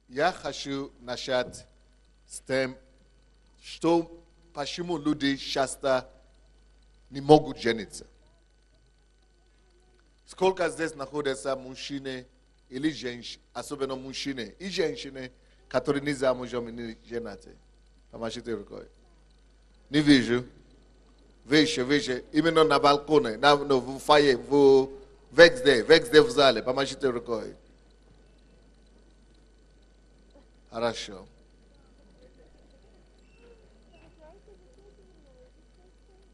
Я хочу начать с тем, что почему люди часто не могут жениться. Сколько здесь находятся мужчины или женщины, особенно мужчины и женщины, которые не замужем и не женаты? Помашите рукой. Не вижу. Выше. Именно на балконе, в фойе, везде в зале. Помашите рукой. Хорошо.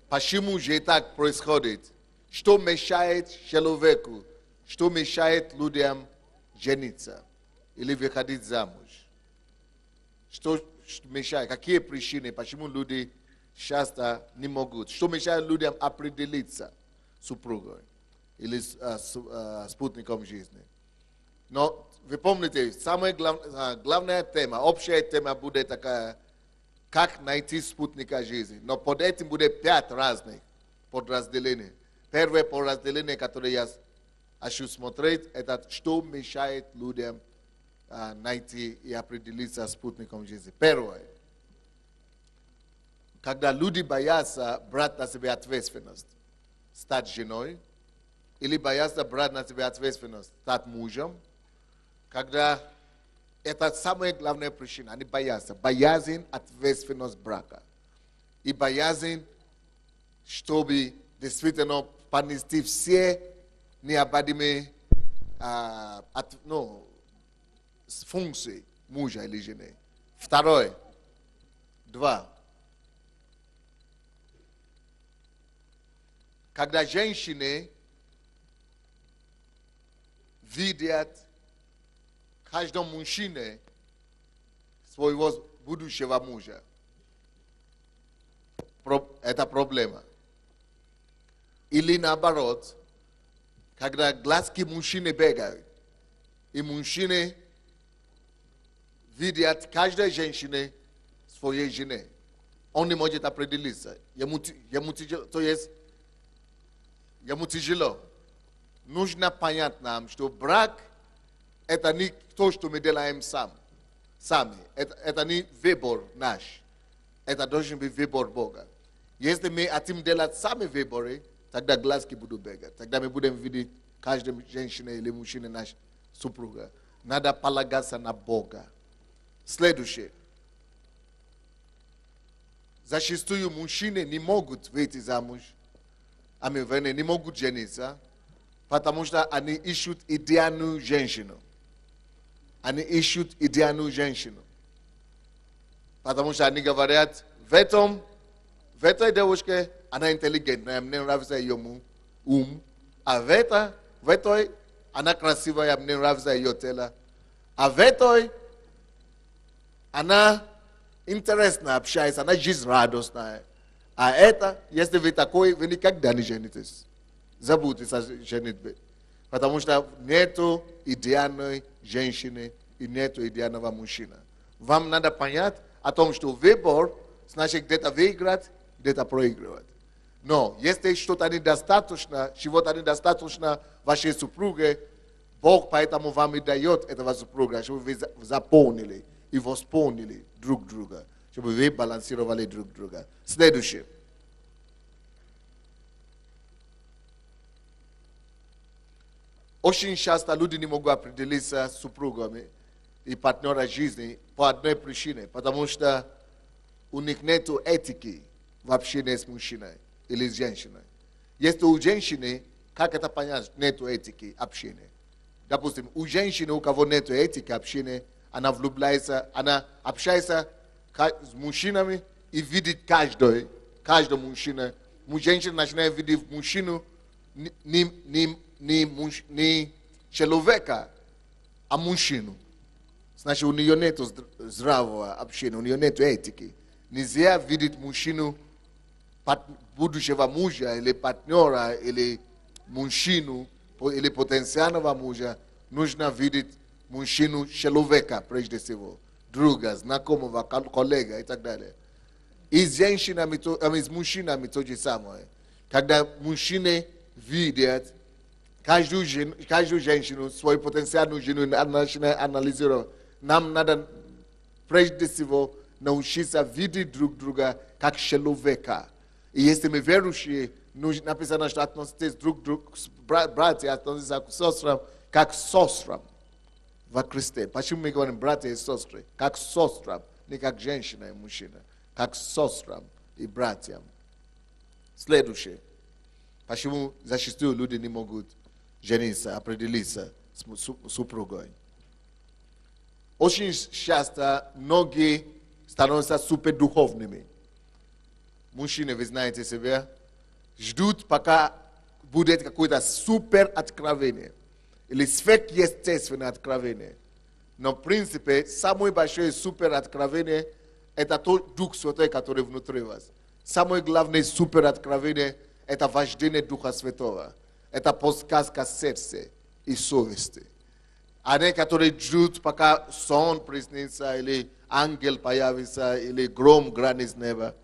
Почему же так происходит? Что мешает человеку? Что мешает людям жениться? Или выходить замуж? Что мешает? Какие причины? Почему люди часто не могут? Что мешает людям определиться с супругой? Или спутником жизни? Но вы помните, самая главная тема, общая тема будет такая, как найти спутника жизни. Но под этим будет 5 разных подразделений. Первое подразделение, которое я хочу смотреть, это что мешает людям найти и определиться спутником жизни. Первое. Когда люди боятся брать на себя ответственность, стать женой, или боятся брать на себя ответственность, стать мужем, когда это самая главная причина, они боятся. Боязнь ответственность брака. И боязнь, чтобы действительно понести все необходимые функции мужа или жены. Второе. 2. Когда женщины видят каждом мужчине своего будущего мужа. Это проблема. Или наоборот, когда глазки мужчины бегают, и мужчины видят каждой женщине своей жены, он не может определиться. То есть, ему тяжело. Нужно понять нам, что брак это не то, что мы делаем сами. Это не выбор наш. Это должен быть выбор Бога. Если мы хотим делать сами выборы, тогда глазки будут бегать. Тогда мы будем видеть каждую женщину или мужчину наш супруга. Надо полагаться на Бога. Следующее. Зачастую мужчины не могут выйти замуж, не могут жениться, потому что они ищут идеальную женщину. Они ищут идеальную женщину. Потому что они говорят, в этой девушке она интеллигентная, мне нравится ее ум. А в этой она красивая, мне нравится ее тело. А в этой она интересная, общается, она жизнерадостная. А это, если вы такой, вы никогда не женитесь. Забудьте о женитьбе. Потому что нету идеальной женщины и нету идеального мужчины. Вам надо понять о том, что выбор значит где-то выиграть, где-то проигрывать. Но если что-то недостаточно, чего-то недостаточно вашей супруге, Бог поэтому вам и дает этого супруга, чтобы вы заполнили и восполнили друг друга, чтобы вы балансировали друг друга. Следующее. Очень часто люди не могут определиться с супругами и партнером жизни по одной причине, потому что у них нет этики в общении с мужчиной или с женщиной. Если у женщины, как это понять, нет этики общения? Допустим, у женщины, у кого нет этики общения, она влюбляется, она общается с мужчинами и видит каждого мужчина. Женщина начинает видеть мужчину не человека, а мужчину. Значит, у нее нет здравого общения, у нее нет этики. Нельзя видеть мужчину, будущего мужа, или партнера, или мужчину, или потенциального мужа. Нужно видеть мужчину человека, прежде всего. Друга, знакомого, коллега и так далее. И с женщинами, с мужчинами то же самое. Когда мужчины видят каждую женщину, свою потенциальную жену, начинают анализировать. нам надо прежде всего научиться видеть друг друга как человека. И если мы верующие, написано, что относитесь друг к другу, братья относятся к сестрам, как к сестрам во Христе. Почему мы говорим братья и сестры? Как сестрам, не как женщина и мужчина. Как сестрам и братьям. Следующее. Почему зачастую люди не могут жениться, определиться с супругой? Очень часто многие становятся супердуховными. Мужчины, вы знаете себя, ждут, пока будет какое-то супер откровение или сверхъестественное откровение. Но в принципе, самое большое супер откровение – это тот Дух Святой, который внутри вас. Самое главное супер откровение – это вождение Духа Святого. Это подсказка сердца и совести. Они, которые ждут, пока сон приснится, или ангел появится, или гром грянет с неба.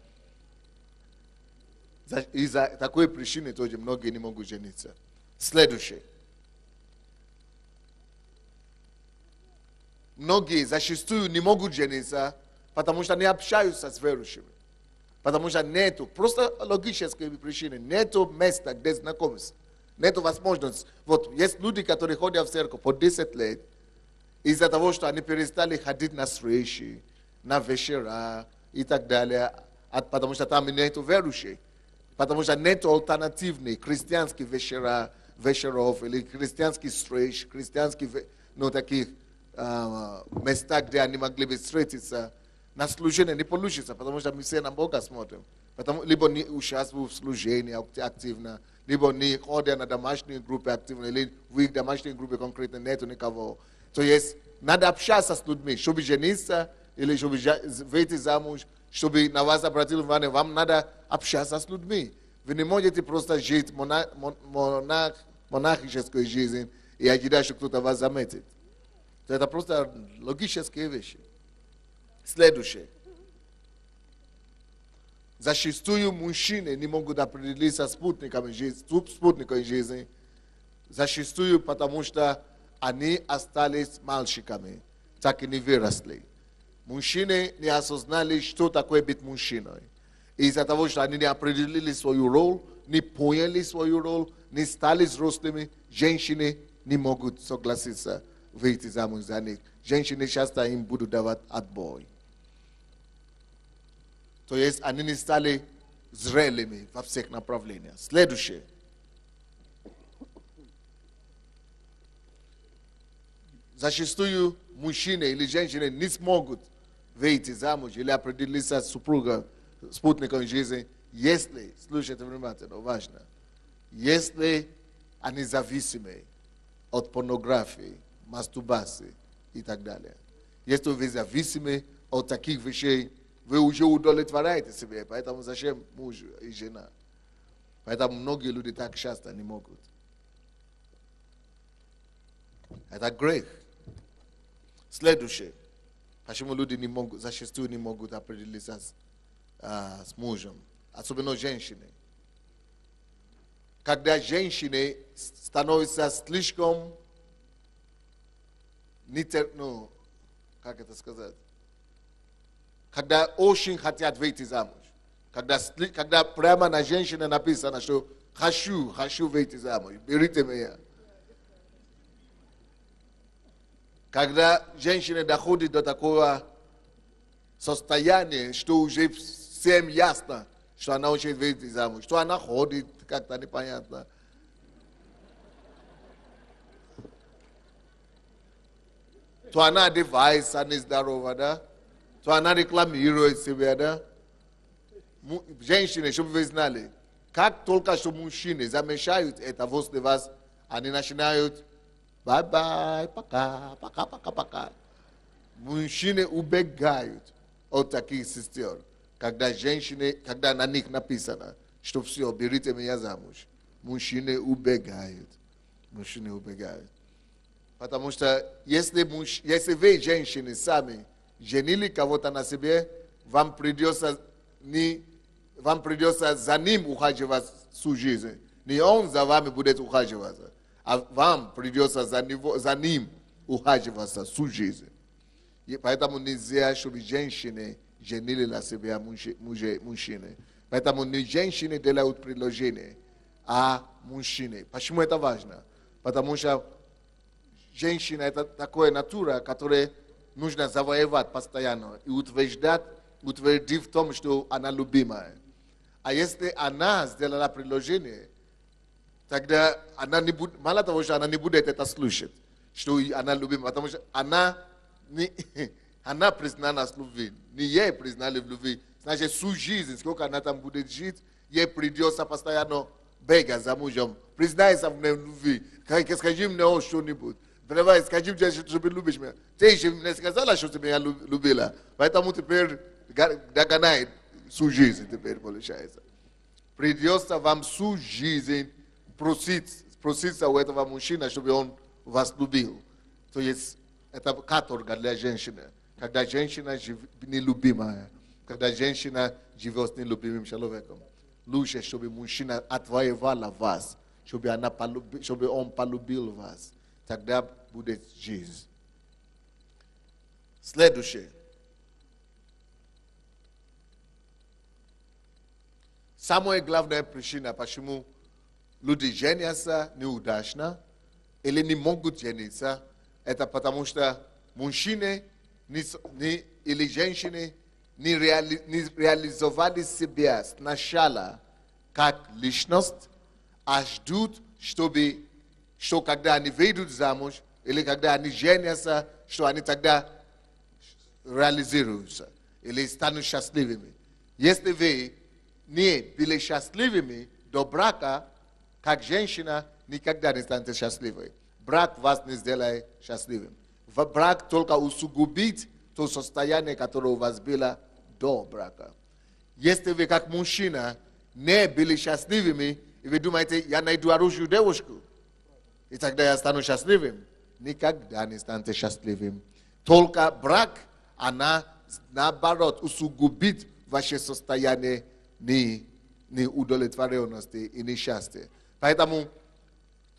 Из-за такой причины тоже многие не могут жениться. Следующее. Многие зачастую не могут жениться, потому что не общаются с верующими. Потому что нету, просто логические причины, нету места, где знакомиться. Нету возможности. Вот есть люди, которые ходят в церковь по 10 лет, из-за того, что они перестали ходить на встречи, на вечера и так далее, потому что там нету верующих. Потому что нет альтернативных христианских вечеров или христианских встреч, христианских, таких места, где они могли бы встретиться. На служение не получится, потому что мы все на Бога смотрим. Либо не участвуют в служении активно, либо не ходят на домашние группы активно, или в их домашней группе конкретно нету никого. То есть надо общаться с людьми, чтобы жениться или чтобы выйти замуж, чтобы на вас обратили внимание, вам надо общаться с людьми. Вы не можете просто жить монахической жизнью и ожидать, что кто-то вас заметит. То это просто логические вещи. Следующее. Зачастую мужчины не могут определиться спутниками жизни. Зачастую потому, что они остались мальчиками, так и не выросли. Мужчины не осознали, что такое быть мужчиной. Из-за того, что они не определили свою роль, не поняли свою роль, не стали взрослыми, женщины не могут согласиться выйти замуж за них. Женщины часто им будут давать отбой. То есть они не стали зрелыми во всех направлениях. Следующее. Зачастую мужчины или женщины не смогут выйти замуж или определиться с супругом, спутником жизни, если, слушайте внимательно, важно, если они зависимы от порнографии, мастурбации и так далее. Если вы зависимы от таких вещей, вы уже удовлетворяете себя, поэтому зачем муж и жена? Поэтому многие люди так часто не могут. Это грех. Следующее. Почему люди не могут, зачастую не могут определиться с мужем, особенно женщины. Когда женщины становятся слишком, как это сказать? Когда очень хотят выйти замуж. Когда прямо на женщине написано, что хочу выйти замуж, берите меня. Когда женщина доходит до такого состояния, что уже всем ясно, что она хочет выйти замуж, что она ходит как-то непонятно. То она одевается нездорово, да? То она рекламирует себя, да? Женщины, чтобы вы знали, как только что мужчины замечают это возле вас, они начинают бай-бай, пока. Мужчины убегают от таких сестер, когда на них написано, что все, берите меня замуж. Мужчины убегают. Потому что если вы, женщины, сами женили кого-то на себе, вам придется за ним ухаживать всю жизнь. Не он за вами будет ухаживать, а вам придется за ним ухаживать всю жизнь. Поэтому нельзя, чтобы женщины женили на себя мужчины. Поэтому не женщины делают предложение, а мужчины. Почему это важно? Потому что женщина это такая натура, которая нужно завоевать постоянно и утвердить в том, что она любимая. А если она сделала предложение, тогда она не будет, мало того, что она не будет это слушать, что она любима, потому что она признана в любви, не ей признали в любви. Значит, всю жизнь, сколько она там будет жить, ей придется постоянно бегать за мужем. Признайся в любви, скажи мне что-нибудь. Давай, скажи мне, что ты любишь меня. Ты же мне сказала, что ты меня любила. Поэтому теперь догоняй всю жизнь, теперь получается. Придется вам всю жизнь проситься у этого мужчины, чтобы он вас любил. То есть, это каторга для женщины. Когда женщина нелюбимая, когда женщина живет с нелюбимым человеком. Лучше, чтобы мужчина отвоевал вас, чтобы он полюбил вас. Тогда будет жизнь. Следующее. Самая главная причина, почему люди женятся неудачно или не могут жениться, это потому что мужчины или женщины не реализовали себя сначала как личность, а ждут, что когда они выйдут замуж, или когда они женятся, что они тогда реализуются, или станут счастливыми. Если вы не были счастливыми до брака, как женщина, никогда не станете счастливой. Брак вас не сделает счастливым. Брак только усугубит то состояние, которое у вас было до брака. Если вы как мужчина не были счастливыми, и вы думаете, я найду хорошую девушку, и тогда я стану счастливым, никогда не станете счастливым. Только брак, она наоборот усугубит ваше состояние неудовлетворенности и несчастья. Поэтому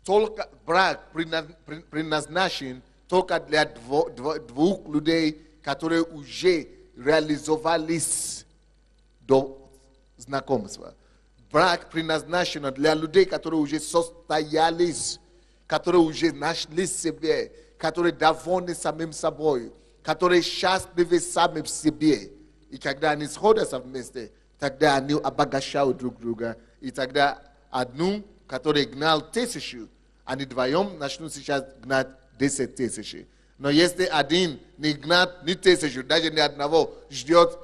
только брак предназначен только для двух людей, которые уже реализовались до знакомства. Брак предназначен для людей, которые уже состоялись, которые уже нашли себе, которые довольны самим собой, которые счастливы сами в себе. И когда они сходятся вместе, тогда они обогащают друг друга. И тогда одну, который гнал 1000, они вдвоем начнут сейчас гнать 10 000. Но если один не гнат ни 1000, даже ни одного, ждет,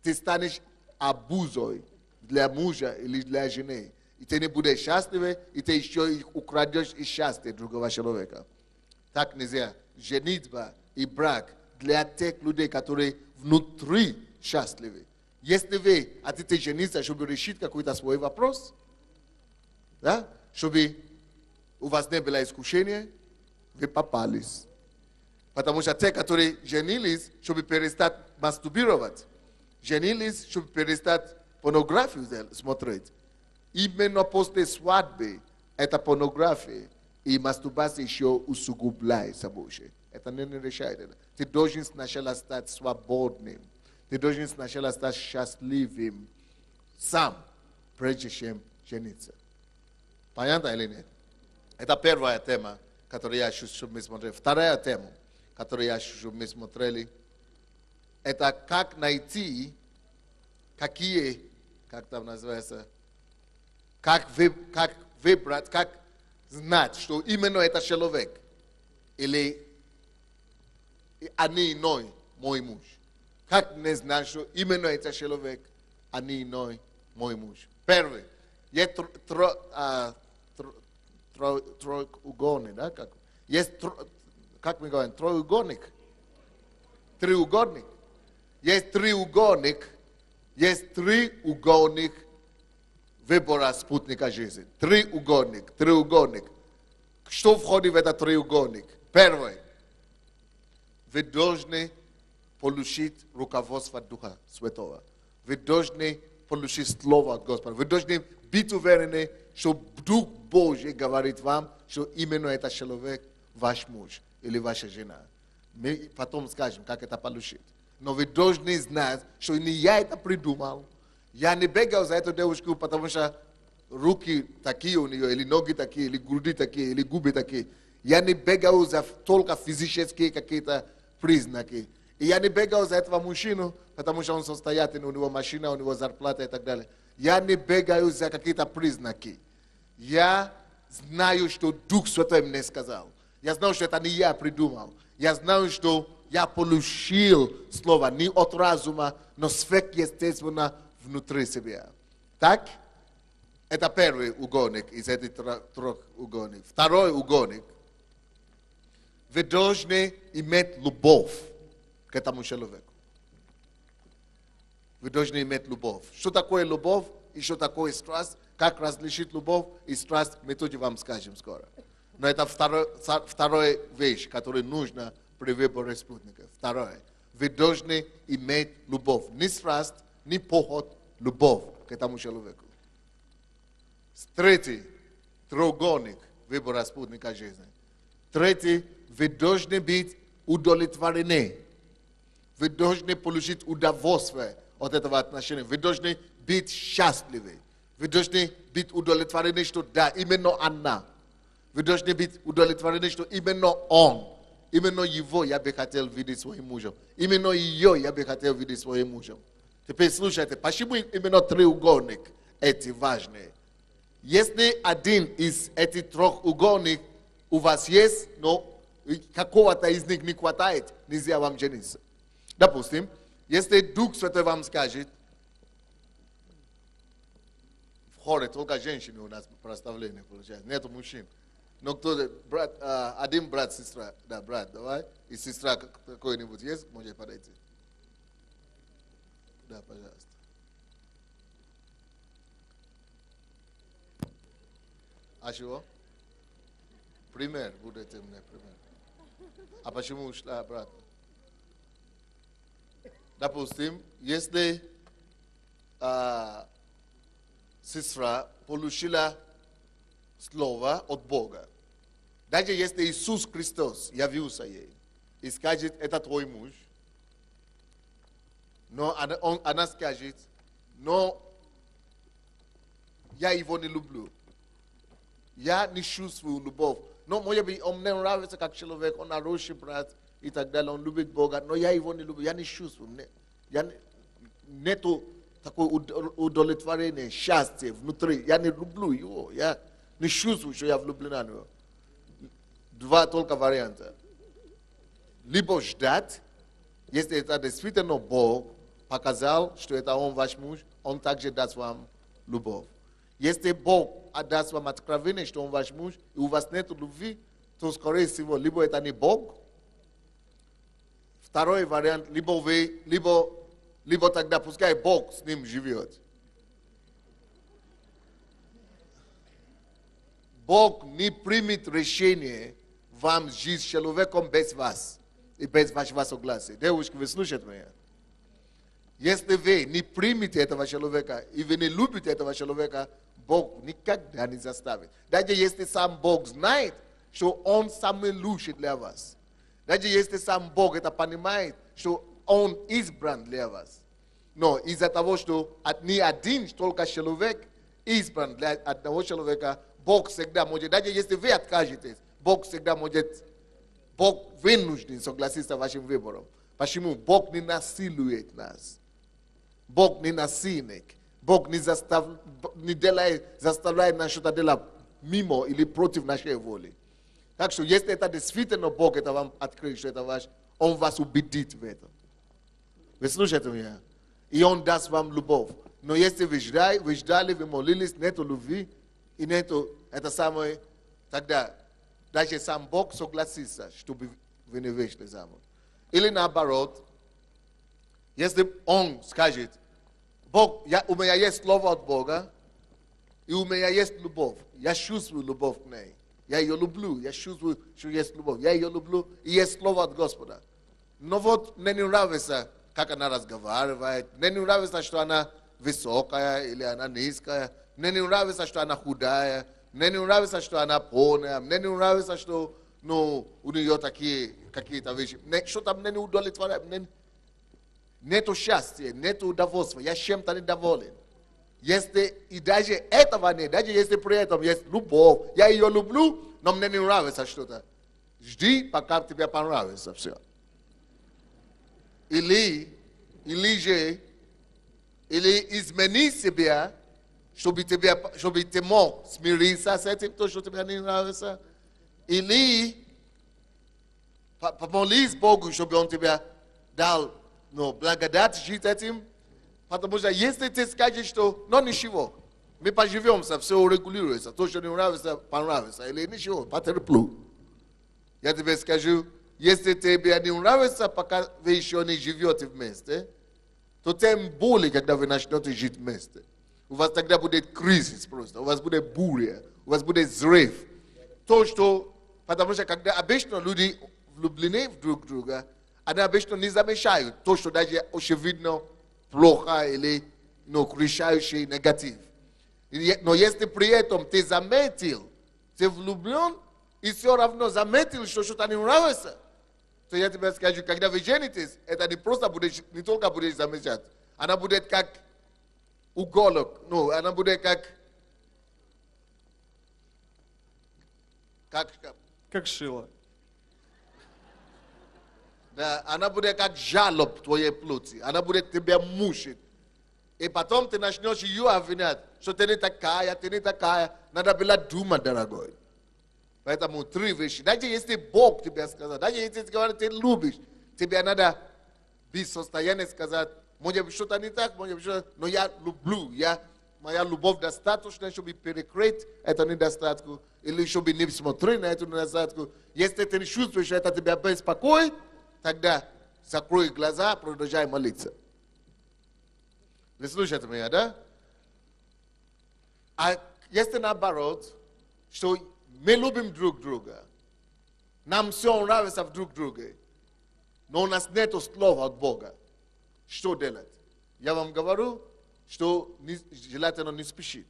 ты станешь обузой для мужа или для жены. И ты не будешь счастлив, и ты еще украдешь и счастье другого человека. Так нельзя. Женитьба и брак для тех людей, которые внутри счастливы. Если вы хотите жениться, чтобы решить какой-то свой вопрос, да? Чтобы у вас не было искушения, вы попались. Потому что те, которые женились, чтобы перестать мастурбировать, женились, чтобы перестать порнографию смотреть. Именно после свадьбы эта порнография и мастурбация еще усугубляет собой. Это не решает. Ты должен сначала стать свободным. Ты должен сначала стать счастливым сам, прежде чем жениться. Понятно или нет? Это первая тема, которую я хочу, чтобы мы смотрели. Вторая тема, которую я хочу, чтобы мы смотрели, это как найти, какие, как там называется, как выбрать, как знать, что именно это человек, или они иной, мой муж. Как не знать, что именно это человек, они иной, мой муж. Первый, есть треугольник, да? Есть, как мы говорим, треугольник. Треугольник. Есть треугольник выбора спутника жизни. Треугольник. Что входит в этот треугольник? Первое. Вы должны получить руководство Духа Святого. Вы должны получить Слово от Господа. Вы должны быть уверены, что Дух Божий говорит вам, что именно этот человек ваш муж или ваша жена. Мы потом скажем, как это получить. Но вы должны знать, что не я это придумал. Я не бегал за эту девушку, потому что руки такие у нее, или ноги такие, или груди такие, или губы такие. Я не бегал за только физические какие-то признаки. И я не бегал за этого мужчину, потому что он состоятельный, у него машина, у него зарплата и так далее. Я не бегаю за какие-то признаки. Я знаю, что Дух Святой мне сказал. Я знаю, что это не я придумал. Я знаю, что я получил слово не от разума, но сверхъестественно внутри себя. Так? Это первый угодник из этих трех угодников. Второй угодник. Вы должны иметь любовь к этому человеку. Вы должны иметь любовь. Что такое любовь и что такое страсть? Как различить любовь и страсть, мы тоже вам скажем скоро. Но это вторая вещь, которую нужно при выборе спутника. Второе. Вы должны иметь любовь. Не страсть, не похоть, любовь к этому человеку. Третий. Треугольник выбора спутника жизни. Третий. Вы должны быть удовлетворены. Вы должны получить удовольствие от этого отношения. Вы должны быть счастливы. Вы должны быть удовлетворены, что да, именно она. Вы должны быть удовлетворены, что именно он, именно его я бы хотел видеть своим мужем. Именно ее я бы хотел видеть своим мужем. Теперь слушайте, почему именно треугольник эти важные? Если один из этих трех угодников у вас есть, но какого-то из них не хватает, нельзя вам жениться. Допустим, если Дух Святой вам скажет, в хоре только женщины у нас проставление получается, нет мужчин. Но кто-то, брат, один брат, сестра, да, брат, давай, и сестра какой-нибудь есть, может подойти. Да, пожалуйста. А чего? Пример, будете мне пример. А почему ушла обратно? Допустим, если сестра получила слово от Бога, даже если Иисус Христос явился ей и скажет, это твой муж, но она скажет, но я его не люблю. Я не чувствую любовь. Но, может быть, он мне нравится как человек, он хороший брат и так далее, он любит Бога, но я его не люблю, я не чувствую. Нету такое удовлетворение, счастье внутри. Я не люблю его, я не чувствую, что я влюблена в него. Два только варианта. Либо ждать, если это действительно Бог показал, что это он ваш муж, он также даст вам любовь. Если Бог даст вам откровение, что он ваш муж, и у вас нет любви, то, скорее всего, либо это не Бог. Второй вариант, либо вы, либо тогда пускай Бог с ним живет. Бог не примет решение вам жить с человеком без вас и без вашего согласия. Девушки, вы слушаете меня? Если вы не примете этого человека и вы не любите этого человека, Бог никогда не заставит. Даже если сам Бог знает, что Он самый лучший для вас. Даже если сам Бог это понимает, что Он избран для вас. Но из-за того, что не один только человек избран для одного человека, Бог всегда может, даже если вы откажетесь, Бог всегда может, Бог вынужден согласиться с вашим выбором. Почему? Бог не насилует нас. Бог не насильник. Бог не заставляет нас что-то делать мимо или против нашей воли. Так что, если это действительно Бог, это вам открыть, что это ваш, Он вас убедит в этом. Вы слушаете меня? И Он даст вам любовь. Но если вы ждали, вы молились, нету любви, и нету это самое, тогда даже сам Бог согласится, чтобы вы не вышли замуж. Или наоборот, если Он скажет, Бог, у меня есть слово от Бога, и у меня есть любовь. Я чувствую любовь к ней. Я ее люблю, я чувствую, что есть любовь. Я ее люблю, и есть слово от Господа. Но вот мне не нравится, как она разговаривает. Мне не нравится, что она высокая или она низкая. Мне не нравится, что она худая. Мне не нравится, что она полная. Мне не нравится, что ну, у нее такие какие-то вещи. Что-то мне не удовлетворяет, нету счастья, нету удовольствия, я чем-то недоволен. Если и даже этого нет, даже если при этом есть любовь, я ее люблю, но мне не нравится что-то. Жди, пока тебе понравится все. Или измени себя, чтобы ты мог смириться с этим, то, что тебе не нравится. Или помолись Богу, чтобы Он тебе дал благодать жить этим. Потому что если ты скажешь, что ну ничего, мы поживемся, все урегулируется, то, что не нравится, понравится, или ничего, потерплю. Я тебе скажу, если тебе не нравится, пока вы еще не живете вместе, то тем более, когда вы начнете жить вместе. У вас тогда будет кризис просто, у вас будет буря, у вас будет взрыв. То, что, потому что когда обычно люди влюблены в друг друга, они обычно не замечают то, что даже очевидно плохо или кричащий негатив. Но если при этом ты заметил, ты влюблен, и все равно заметил, что что-то не нравится, то я тебе скажу, когда вы женитесь, это не просто будешь, не только будешь замечать, она будет как уголок, она будет Как шило. Да, она будет как жалоб твоей плоти, она будет тебя мучить. И потом ты начнешь ее обвинять, что ты не такая, надо было думать, дорогой. Поэтому 3 вещи. Даже если Бог тебе сказал, даже если ты говоришь, ты любишь, тебе надо быть в состоянии сказать, может быть, что-то не так, может быть, что-то, но я люблю, моя любовь достаточно, чтобы перекрыть это недостатку, или чтобы не смотреть на эту недостатку. Если ты не чувствуешь, что это тебя беспокоит, тогда закрой глаза, продолжай молиться. Вы слушаете меня, да? А если наоборот, что мы любим друг друга, нам все нравится в друг друге, но у нас нет слова от Бога, что делать? Я вам говорю, что желательно не спешить,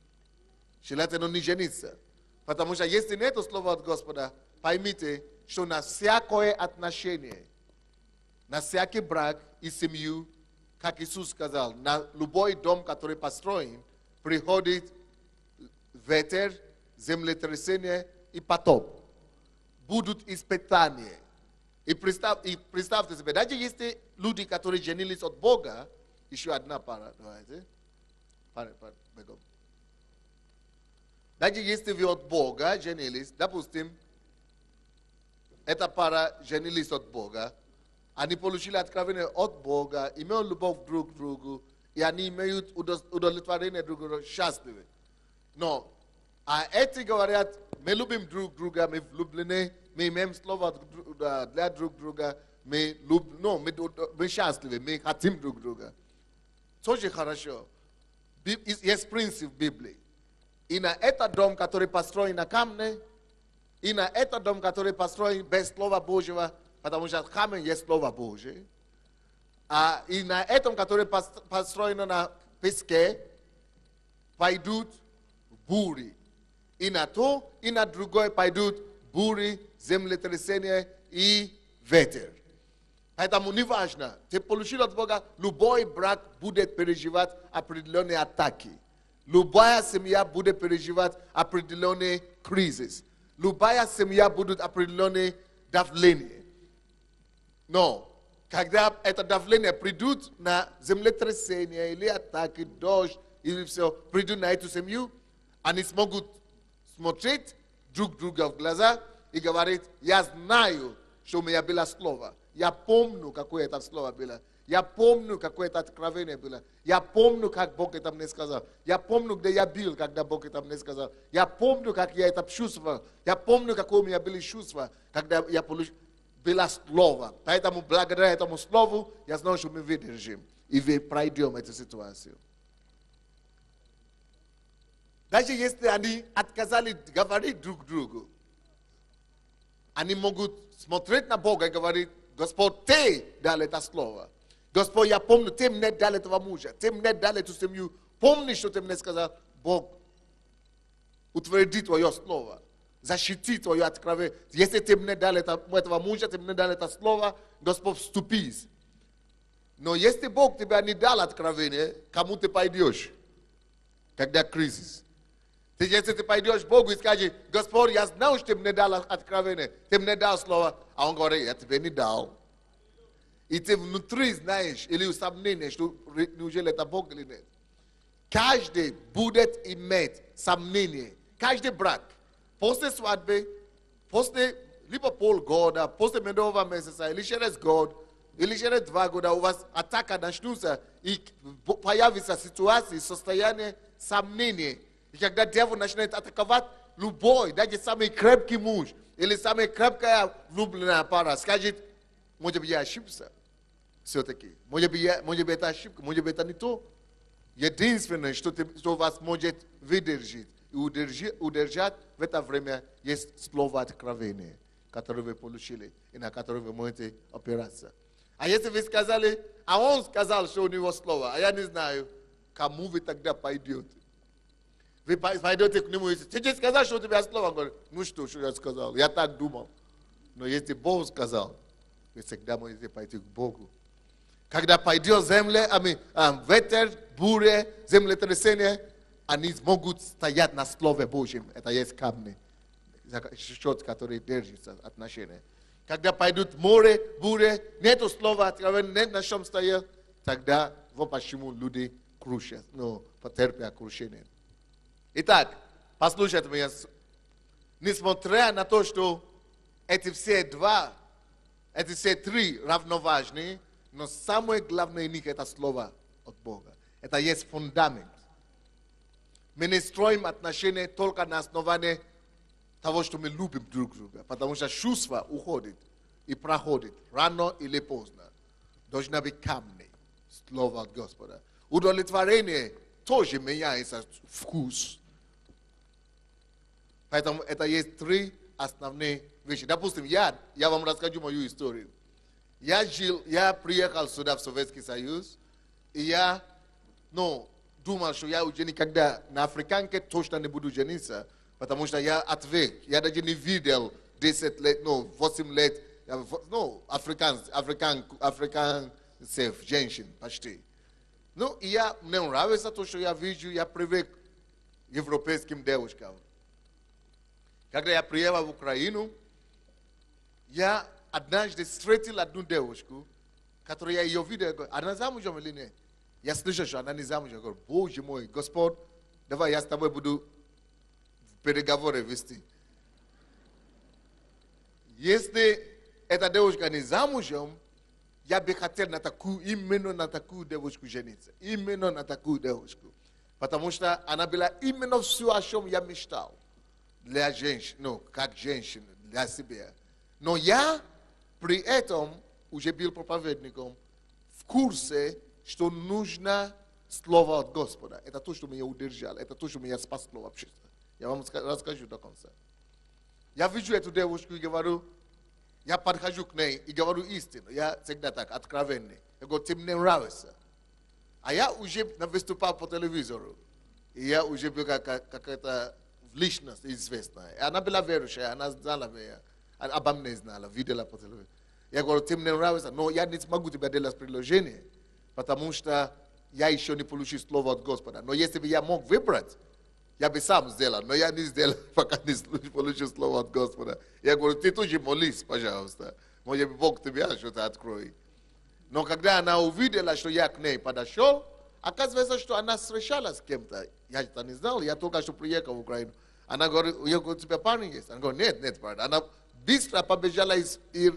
желательно не жениться. Потому что если нет слова от Господа, поймите, что на всякое отношение, на всякий брак и семью, как Иисус сказал, на любой дом, который построен, приходит ветер, землетрясение и потоп. Будут испытания. И представьте себе, даже если люди, которые женились от Бога, еще одна пара, давайте. Бегом. Даже если вы от Бога женились, допустим, эта пара женились от Бога, они получили откровение от Бога, имеют любовь друг к другу, и они имеют удовлетворение друг другу, счастливы. Но, а эти говорят, мы любим друг друга, мы влюблены, мы имеем слово для друг друга, мы счастливы, мы хотим друг друга. Тоже хорошо. Есть принцип в Библии. И на этот дом, который построен на камне, и на этот дом, который построен без Слова Божьего, потому что камень есть Слово Божие. И на этом, который построен на песке, пойдут бури. И на то, и на другой пойдут бури, землетрясения и ветер. Поэтому не важно, ты получил от Бога, любой брак будет переживать определенные атаки. Любая семья будет переживать определенные кризис. Любая семья будет определенные давления. Но, когда это давление придут на землетрясение или атаки, дождь, или все, придут на эту семью, они смогут смотреть друг друга в глаза и говорить, я знаю, что у меня было слово. Я помню, какое это слово было. Я помню, какое это откровение было. Я помню, как Бог это мне сказал. Я помню, где я был, когда Бог это мне сказал. Я помню, как я это чувствовал. Я помню, какое у меня были чувства, когда я получил было слово. Поэтому, благодаря этому слову, я знаю, что мы выдержим. И мы пройдем эту ситуацию. Даже если они отказались говорить друг другу, они могут смотреть на Бога и говорить, Господь, ты дал это слово. Господь, я помню, ты мне дал этого мужа, ты мне дал эту семью. Помни, что ты мне сказал, Бог утверди твое слово. Защитить ее от крови. Если ты мне дал этого мужа, ты мне дал это слово, Господь, вступись. Но если Бог тебя не дал откровение, кому ты пойдешь, когда кризис? Если ты пойдешь к Богу и скажешь, Господь, я знал, что ты мне дал откровение, ты мне дал слово, а он говорит, я тебе не дал. И ты внутри знаешь, или сомнение, что неужели это Бог или нет. Каждый будет иметь сомнение. Каждый брак. После свадьбы, после либо полгода, после медового месяца, или через год, или через 2 года у вас атака начнутся, и появится ситуация, состояние сомнения. И когда дьявол начинает атаковать любой, даже самый крепкий муж, или самая крепкая влюбленная пара, скажет, может быть, я ошибся. Все-таки. Может быть, это ошибка, может быть, это не то. Единственное, что вас может выдержать и удержать в это время, есть слово откровения, которое вы получили и на которое вы можете опираться. А если вы сказали, а он сказал, что у него слово, а я не знаю, кому вы тогда пойдете? Вы пойдете к нему и скажете, ты сказал, что у тебя слово? Он говорит, ну что я сказал? Я так думал. Но если Бог сказал, вы всегда можете пойти к Богу. Когда пойдет земля, ветер, буря, землетрясение, они смогут стоять на Слове Божьем. Это есть камни, счет, который держится отношения. Когда пойдут море, буря, нету слова откровения, нет на чем стоять, тогда вот почему люди крушат, потерпят крушение. Итак, послушайте меня. Несмотря на то, что эти все три равноважные, но самое главное из них это слово от Бога. Это есть фундамент. Мы не строим отношения только на основании того, что мы любим друг друга. Потому что чувства уходят и проходят рано или поздно. Должна быть камни. Слово от Господа. Удовлетворение тоже меняется вкус. Поэтому это есть 3 основные вещи. Допустим, я вам расскажу мою историю. Я приехал сюда, в Советский Союз, и я думал, что я уже никогда на африканке точно не буду жениться, потому что я отвык. Я даже не видел 10 лет, 8 лет, африканцев, женщин почти. И мне нравится то, что я вижу, я привык к европейским девушкам. Когда я приехал в Украину, я однажды встретил одну девушку, которую я ее видел, она замужем или нет? Я слышал, что она не замужем. Я говорю, Боже мой, Господь, давай я с тобой буду переговоры вести. Если эта девушка не замужем, я бы хотел именно на такую девушку жениться. Именно на такую девушку. Потому что она была именно все, о чем я мечтал. Для женщин, как женщина, для себя. Но я при этом уже был проповедником в курсе, что нужно слово от Господа. Это то, что меня удержало, это то, что меня спасло вообще. Я вам расскажу до конца. Я вижу эту девушку и говорю, я подхожу к ней и говорю истину. Я всегда так, откровенный. Я говорю, ты мне нравишься. А я уже выступал по телевизору. И я уже был какая-то личность известная. И она была верующая, она знала меня. Обо мне знала, видела по телевизору. Я говорю, ты мне нравишься, но я не смогу тебе делать предложение, потому что я еще не получил слово от Господа. Но если бы я мог выбрать, я бы сам сделал, но я не сделал, пока не получил слово от Господа. Я говорю, ты тоже молись, пожалуйста. Может быть, Бог тебе что-то откроет. Но когда она увидела, что я к ней подошел, оказывается, что она встречалась с кем-то. Я это не знал, я только что приехал в Украину. Она говорит, у тебя парень есть? Она говорит, нет парень. Она быстро побежала и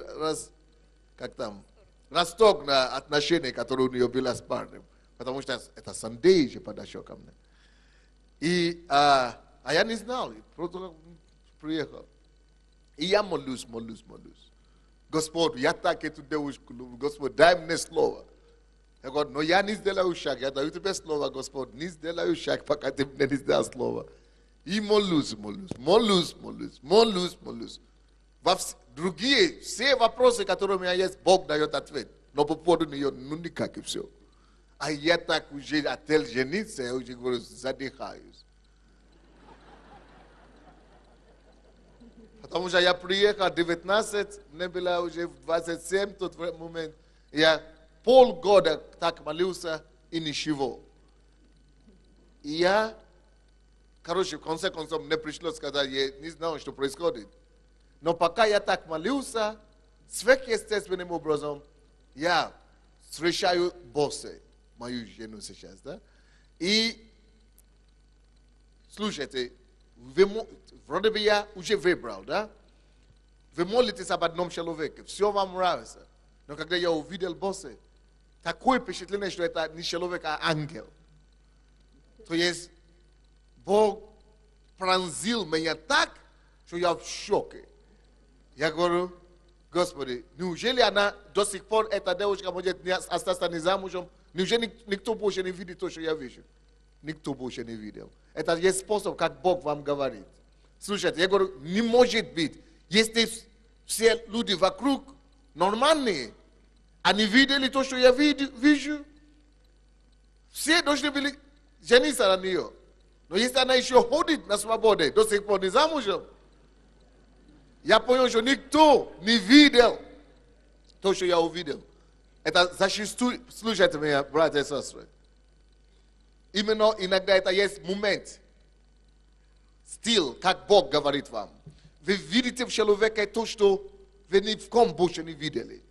расток на отношения, которые у нее было с парнем. Потому что это Сандей же подошел ко мне. А я не знал, просто приехал. И я молюсь. Господь, я так эту девушку люблю. Господь, дай мне слово. Я говорю, но я не сделаю шаг. Я даю тебе слово, Господь, не сделаю шаг, пока ты мне не дашь слово. И молюсь. Другие, все вопросы, которые у меня есть, Бог дает ответ. Но по поводу нее, никак и все. А я так уже хотел жениться, я уже говорю, задыхаюсь. Потому что я приехал 19, мне было уже в 27 в тот момент. Я полгода так молился и ничего. И я, короче, в конце концов, мне пришлось сказать, я не знал, что происходит. Но пока я так молился, сверхъестественным образом, я встречаю босса, мою жену сейчас, да? И, слушайте, вроде бы я уже выбрал, да? Вы молитесь об одном человеке, все вам нравится. Но когда я увидел босса, такое впечатление, что это не человек, а ангел. То есть Бог пронзил меня так, что я в шоке. Я говорю, Господи, неужели она до сих пор, эта девушка может остаться не замужем? Неужели никто больше не видит то, что я вижу? Никто больше не видел. Это есть способ, как Бог вам говорит. Слушайте, я говорю, не может быть. Если все люди вокруг нормальные, они видели то, что я вижу, все должны были жениться на нее. Но если она еще ходит на свободе, до сих пор не замужем, я понял, что никто не видел то, что я увидел. Это зачастую, слушайте меня, братья и сестры. Именно иногда это есть момент, стиль, как Бог говорит вам. Вы видите в человеке то, что вы ни в ком больше не видели.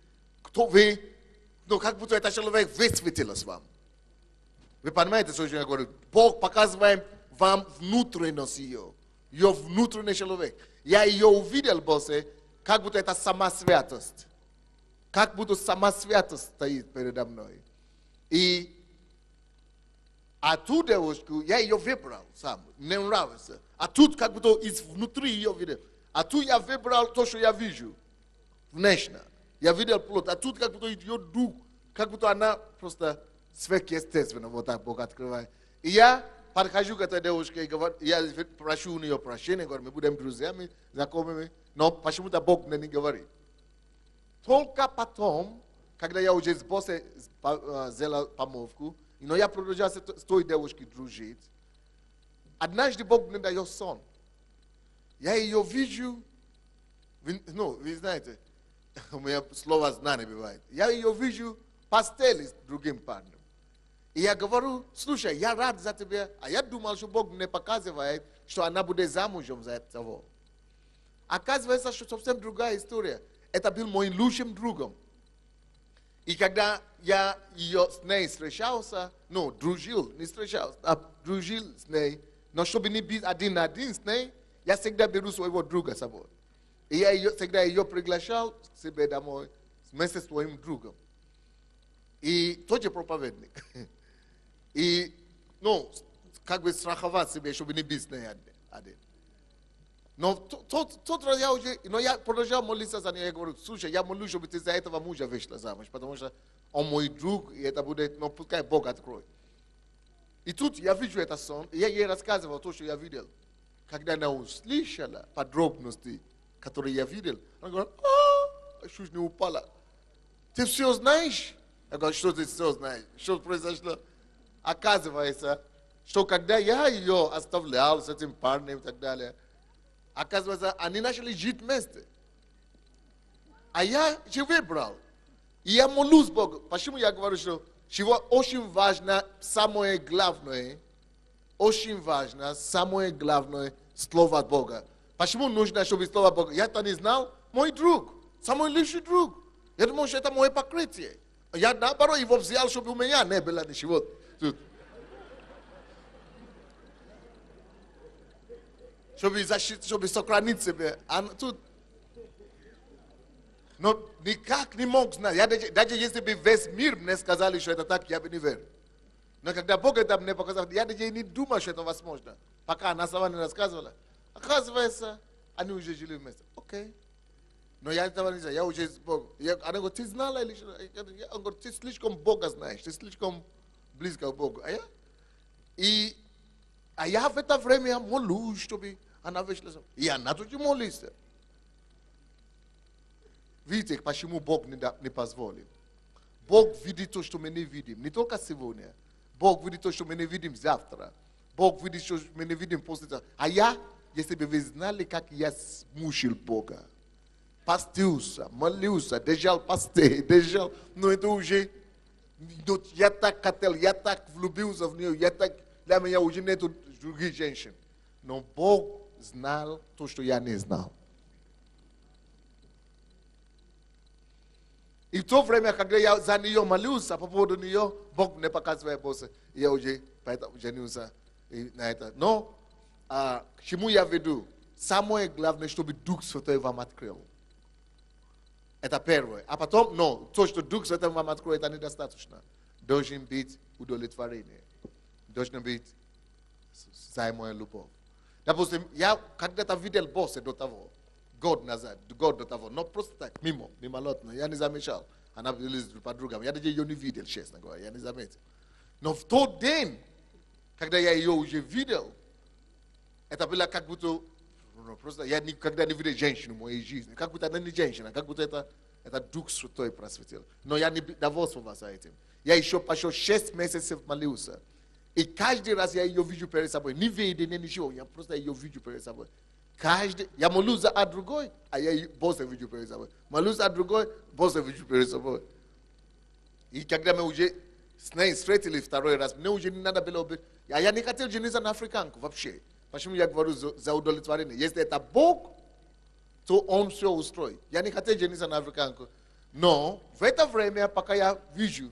Кто вы, ну как будто этот человек высветился вам. Вы понимаете, что я говорю? Бог показывает вам внутренность ее внутренний человек. Я ее увидел, боссе, как будто это сама святость. Как будто сама святость стоит передо мной. И а ту девушку, я ее выбрал сам, мне нравится. А тут как будто изнутри ее видел. А тут я выбрал то, что я вижу. Внешне. Я видел плод. А тут как будто ее дух, как будто она просто сверхъестественно, вот так Бог открывает. И я подхожу к этой девушке и говорю, я прошу у нее прощения, говорю, мы будем друзьями, знакомыми, но почему-то Бог мне не говорит. Только потом, когда я уже с боссом сделал помолвку, но я продолжал с той девушкой дружить, однажды Бог мне дает сон. Я ее вижу, вы знаете, у меня слово знание бывает. Я ее вижу в постели с другим парнем. И я говорю, слушай, я рад за тебя. А я думал, что Бог мне показывает, что она будет замужем за этого. Оказывается, что совсем другая история. Это был моим лучшим другом. И когда я с ней встречался, дружил, не встречался, а дружил с ней, но чтобы не быть один на один с ней, я всегда беру своего друга с собой. И я всегда ее приглашал к себе домой вместе с своим другом. И тот же проповедник. И, как бы страховать себе, чтобы не быть с ней один. Но тот раз я продолжал молиться за нее. Я говорю, слушай, я молюсь, чтобы ты за этого мужа вышла замуж, потому что он мой друг, и это будет, пускай Бог откроет. И тут я вижу этот сон, и я ей рассказывал то, что я видел. Когда она услышала подробности, которые я видел, она говорит, чуть не упала. Ты все знаешь? Я говорю, что ты все знаешь? Что произошло? Оказывается, что когда я ее оставлял с этим парнем и так далее, оказывается, они начали жить вместе. А я же выбрал. И я молюсь Богу. Почему я говорю, что очень важно, самое главное, слово Бога. Почему нужно, чтобы слово Бога? Я это не знал. Мой друг, самый лучший друг. Я думал, что это мое покрытие. Я наоборот его взял, чтобы у меня не было ничего тут. Чтобы сохранить себя. А тут... Но никак не мог знать. Даже если бы весь мир мне сказали, что это так, я бы не верил. Но когда Бог это мне показал, я даже не думал, что это возможно. Пока она сама не рассказывала. Оказывается, они уже жили вместе. Окей. Но я этого не знаю, я уже с Богом. Она говорит, ты знала или что? Он говорит, ты слишком Бога знаешь, ты слишком близко к Богу. А я в это время молюсь, чтобы она вышла. И она тоже молится. Видите, почему Бог не позволил? Бог видит то, что мы не видим. Не только сегодня. Бог видит то, что мы не видим завтра. Бог видит, что мы не видим после. А я если бы вы знали, как я смучил Бога. Постился, молился, держал посты, держал. Но это уже... Я так хотел, я так влюбился в нее, для меня уже нету других женщин. Но Бог знал то, что я не знал. И в то время, когда я за нее молился, по поводу нее, Бог мне показывает босса. Я уже поэтому женился на это. Но к чему я веду? Самое главное, чтобы Дух Святой вам открыл. Это первое. А потом, то, что Дух Святой вам откроет, это недостаточно. Должен быть удовлетворение. Должна быть взаимная любовь. Допустим, я когда-то видел босса до того. Год до того. Но просто так, мимолетно. Я не замечал. Она была с подругами. Я даже ее не видел, честно говоря. Я не заметил. Но в тот день, когда я ее уже видел, это было как будто... Просто я никогда не видел женщину в моей жизни. Как будто она не женщина. Как будто это Дух Святой просветил. Но я не довольствовался этим. Я еще пошел 6 месяцев молился. И каждый раз я ее вижу перед собой. Не видение, ничего. Я просто ее вижу перед собой. Я молюсь за другой, а я босса вижу перед собой. Молюсь за другой, босса вижу перед собой. И когда мы уже с ней встретились второй раз, мне уже не надо было... Я не хотел жениться на африканку вообще. Почему я говорю за удовлетворение? Если это Бог, то Он все устроит. Я не хотел жениться на африканку. Но в это время, пока я вижу,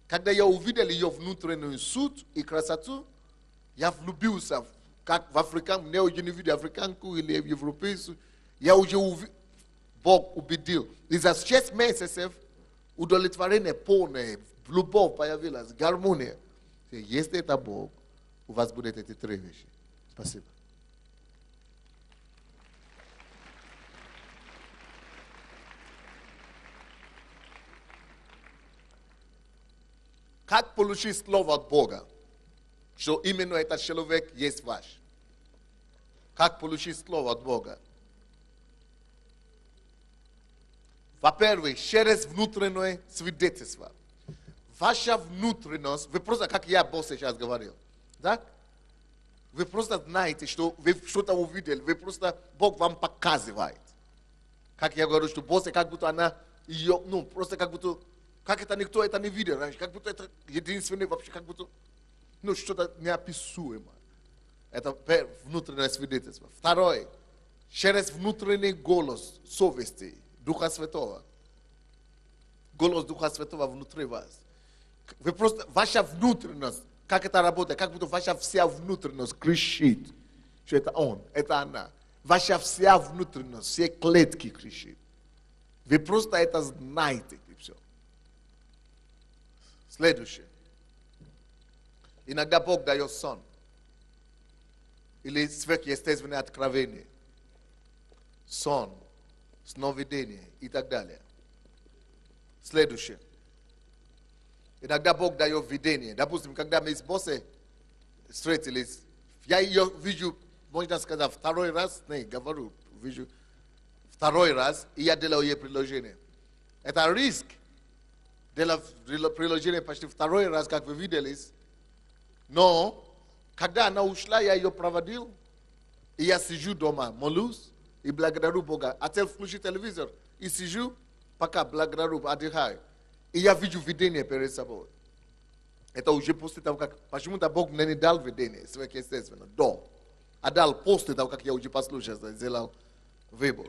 когда я увидел ее внутреннюю суть и красоту, я влюбился как в африканку, не уже не видел африканку или европейцу. Я уже Бог убедил. И за 6 месяцев удовлетворение полное, любовь появилась, гармония. Если это Бог, у вас будет эти 3 вещи. Спасибо. Как получить слово от Бога, что именно этот человек есть ваш? Как получить слово от Бога? Во-первых, через внутреннее свидетельство. Ваша внутренность, вы просто, как я босс сейчас говорил, так? Вы просто знаете, что вы что-то увидели, вы просто, Бог вам показывает. Как я говорю, что босс, как будто она, ее, просто как будто, как это никто это не видел раньше, как будто это единственное вообще, как будто, что-то неописуемое. Это внутреннее свидетельство. Второе, через внутренний голос совести Духа Святого. Голос Духа Святого внутри вас. Вы просто, ваша внутренность, как это работает, как будто ваша вся внутренность кричит, что это он, это она. Ваша вся внутренность, все клетки кричит. Вы просто это знаете, и все. Следующее. Иногда Бог дает сон. Или сверхъестественное откровение. Сон, сновидение и так далее. Следующее. Иногда Бог дает видение. Допустим, когда мы с боссом встретились, я ее вижу, можно сказать, второй раз, говорю, вижу второй раз, и я делаю ей предложение. Это риск. Делать предложение почти второй раз, как вы виделись. Но, когда она ушла, я ее проводил, и я сижу дома, молюсь, и благодарю Бога. Отец включит телевизор, и сижу, пока благодарю, отдыхаю. И я вижу видение перед собой. Это уже после того, как... Почему-то Бог мне не дал видение, сверхъестественно, а дал после того, как я уже послушался, сделал выбор.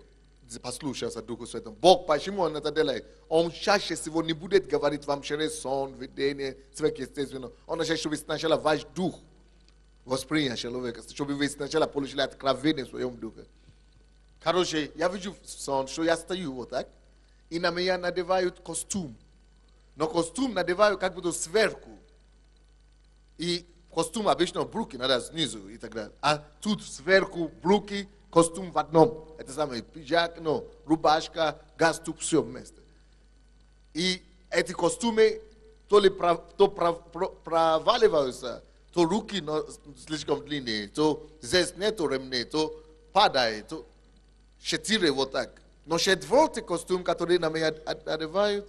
Послушался Духу Святому. Бог, почему Он это делает? Он чаще всего не будет говорить вам через сон, видение, сверхъестественно. Он хочет, чтобы сначала ваш дух воспринял человека, чтобы вы сначала получили откровение в своем духе. Короче, я вижу сон, что я стою вот так, и на меня надевают костюм. Но костюм надевают как будто сверху. И костюм обычно брюки надо снизу и так далее. А тут сверху брюки, костюм в одном. Это самое, пиджак, рубашка, галстук, все вместе. И эти костюмы то проваливаются, то руки слишком длинные, то здесь нету ремней, то падает, то 4 вот так. Но 4-й костюм, который на меня одевают,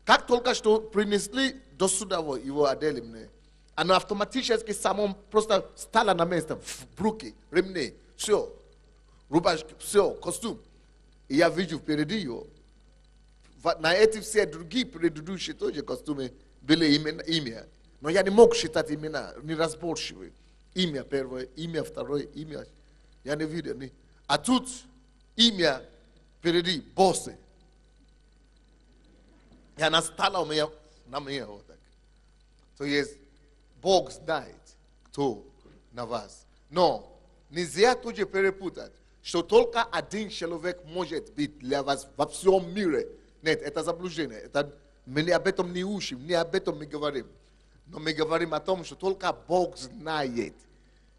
как только что принесли до сюда его одели мне, оно автоматически само просто стало на место, в брюки, ремни. Все. Рубашки, все, костюм. И я вижу впереди его. На эти все другие предыдущие тоже костюмы были имя. Но я не мог считать имена, неразборчивые. Имя первое, имя второе, имя. Я не видел. А тут имя впереди, боссы. И она стала у меня, на меня вот так. То есть Бог знает, кто на вас. Но нельзя тоже перепутать, что только один человек может быть для вас во всем мире. Нет, это заблуждение. Мы об этом не учим, не об этом мы говорим. Но мы говорим о том, что только Бог знает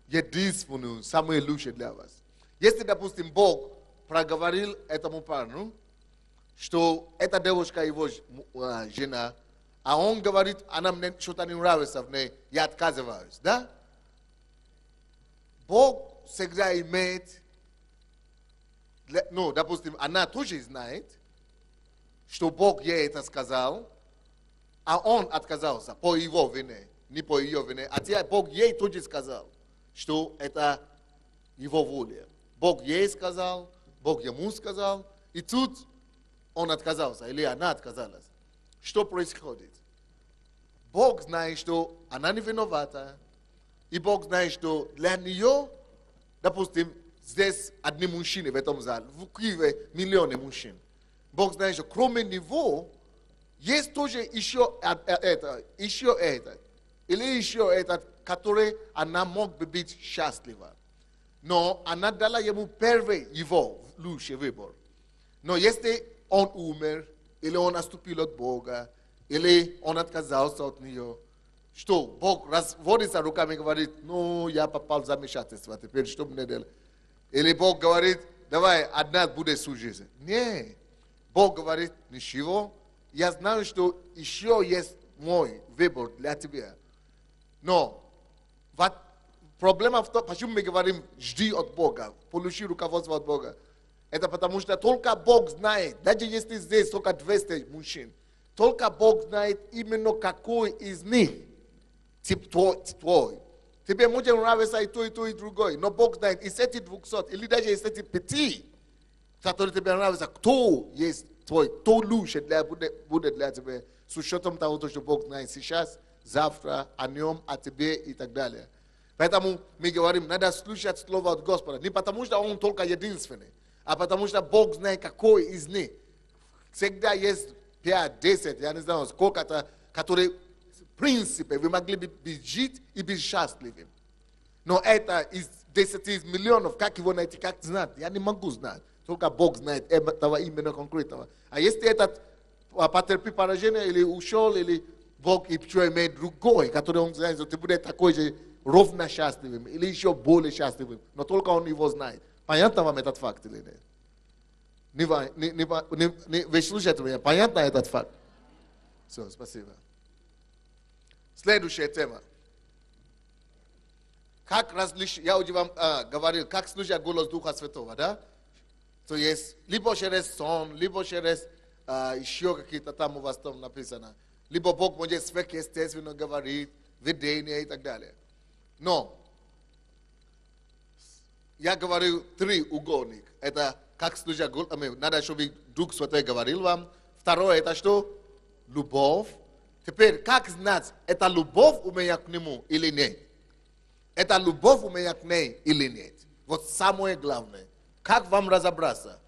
единственную, самую лучшую для вас. Если, допустим, Бог проговорил этому парню, что эта девушка его жена, а он говорит, она мне что-то не нравится в ней, я отказываюсь, да? Бог всегда имеет, ну, допустим, она тоже знает, что Бог ей это сказал, а он отказался по его вине, не по ее вине. А теперь Бог ей тоже сказал, что это его воля. Бог ей сказал, Бог ему сказал, и тут он отказался, или она отказалась. Что происходит? Бог знает, что она не виновата, и Бог знает, что для нее, допустим, здесь одни мужчины в этом зале, в Киеве миллионы мужчин. Бог знает, что кроме него есть тоже еще это, или еще этот, который она мог бы быть счастлива. Но она дала ему первый его лучший выбор. Но если он умер, или он отступил от Бога, или он отказался от нее, что Бог разводится руками и говорит, ну, я попал в замешательство, теперь что мне делать? Или Бог говорит, давай, одна будет судиться. Нет. Бог говорит, ничего, я знаю, что еще есть мой выбор для тебя. Но проблема в том, почему мы говорим, жди от Бога, получи руководство от Бога. Это потому что только Бог знает, даже если здесь только 200 мужчин, только Бог знает именно какой из них тип твой. Тебе может нравиться и то, и другой, но Бог знает, из этих 200, или даже из этих 5, которые тебе нравятся, кто есть твой, кто лучше будет для тебя, с учетом того, что Бог знает сейчас, завтра, о нем, о тебе и так далее. Поэтому мы говорим, надо слушать слово от Господа. Не потому что Он только единственный, а потому что Бог знает, какой из них. Всегда есть 5, 10, я не знаю, сколько-то, которые, в принципе, вы могли бы жить и быть счастливы. Но это из 10 миллионов, как его найти, как знать, я не могу знать. Только Бог знает этого именно конкретного. А если этот потерпит поражение, или ушел, или Бог еще имеет другой, который Он знает, что ты будешь такой же ровно счастливым, или еще более счастливым, но только Он его знает. Понятно вам этот факт или нет? Вы слушаете меня? Понятно этот факт? Все, спасибо. Следующая тема. Как различить, я уже вам говорил, как слушать голос Духа Святого, да? То есть, либо через сон, либо через еще какие-то там у вас там написано. Либо Бог может сверхъестественно говорить, видение и так далее. Но я говорю 3 угодник. Это как слушать голос, надо, чтобы Дух Святой говорил вам. Второе, это что? Любовь. Теперь, как знать, это любовь у меня к Нему или нет? Это любовь у меня к ней или нет? Вот самое главное. Как вам разобраться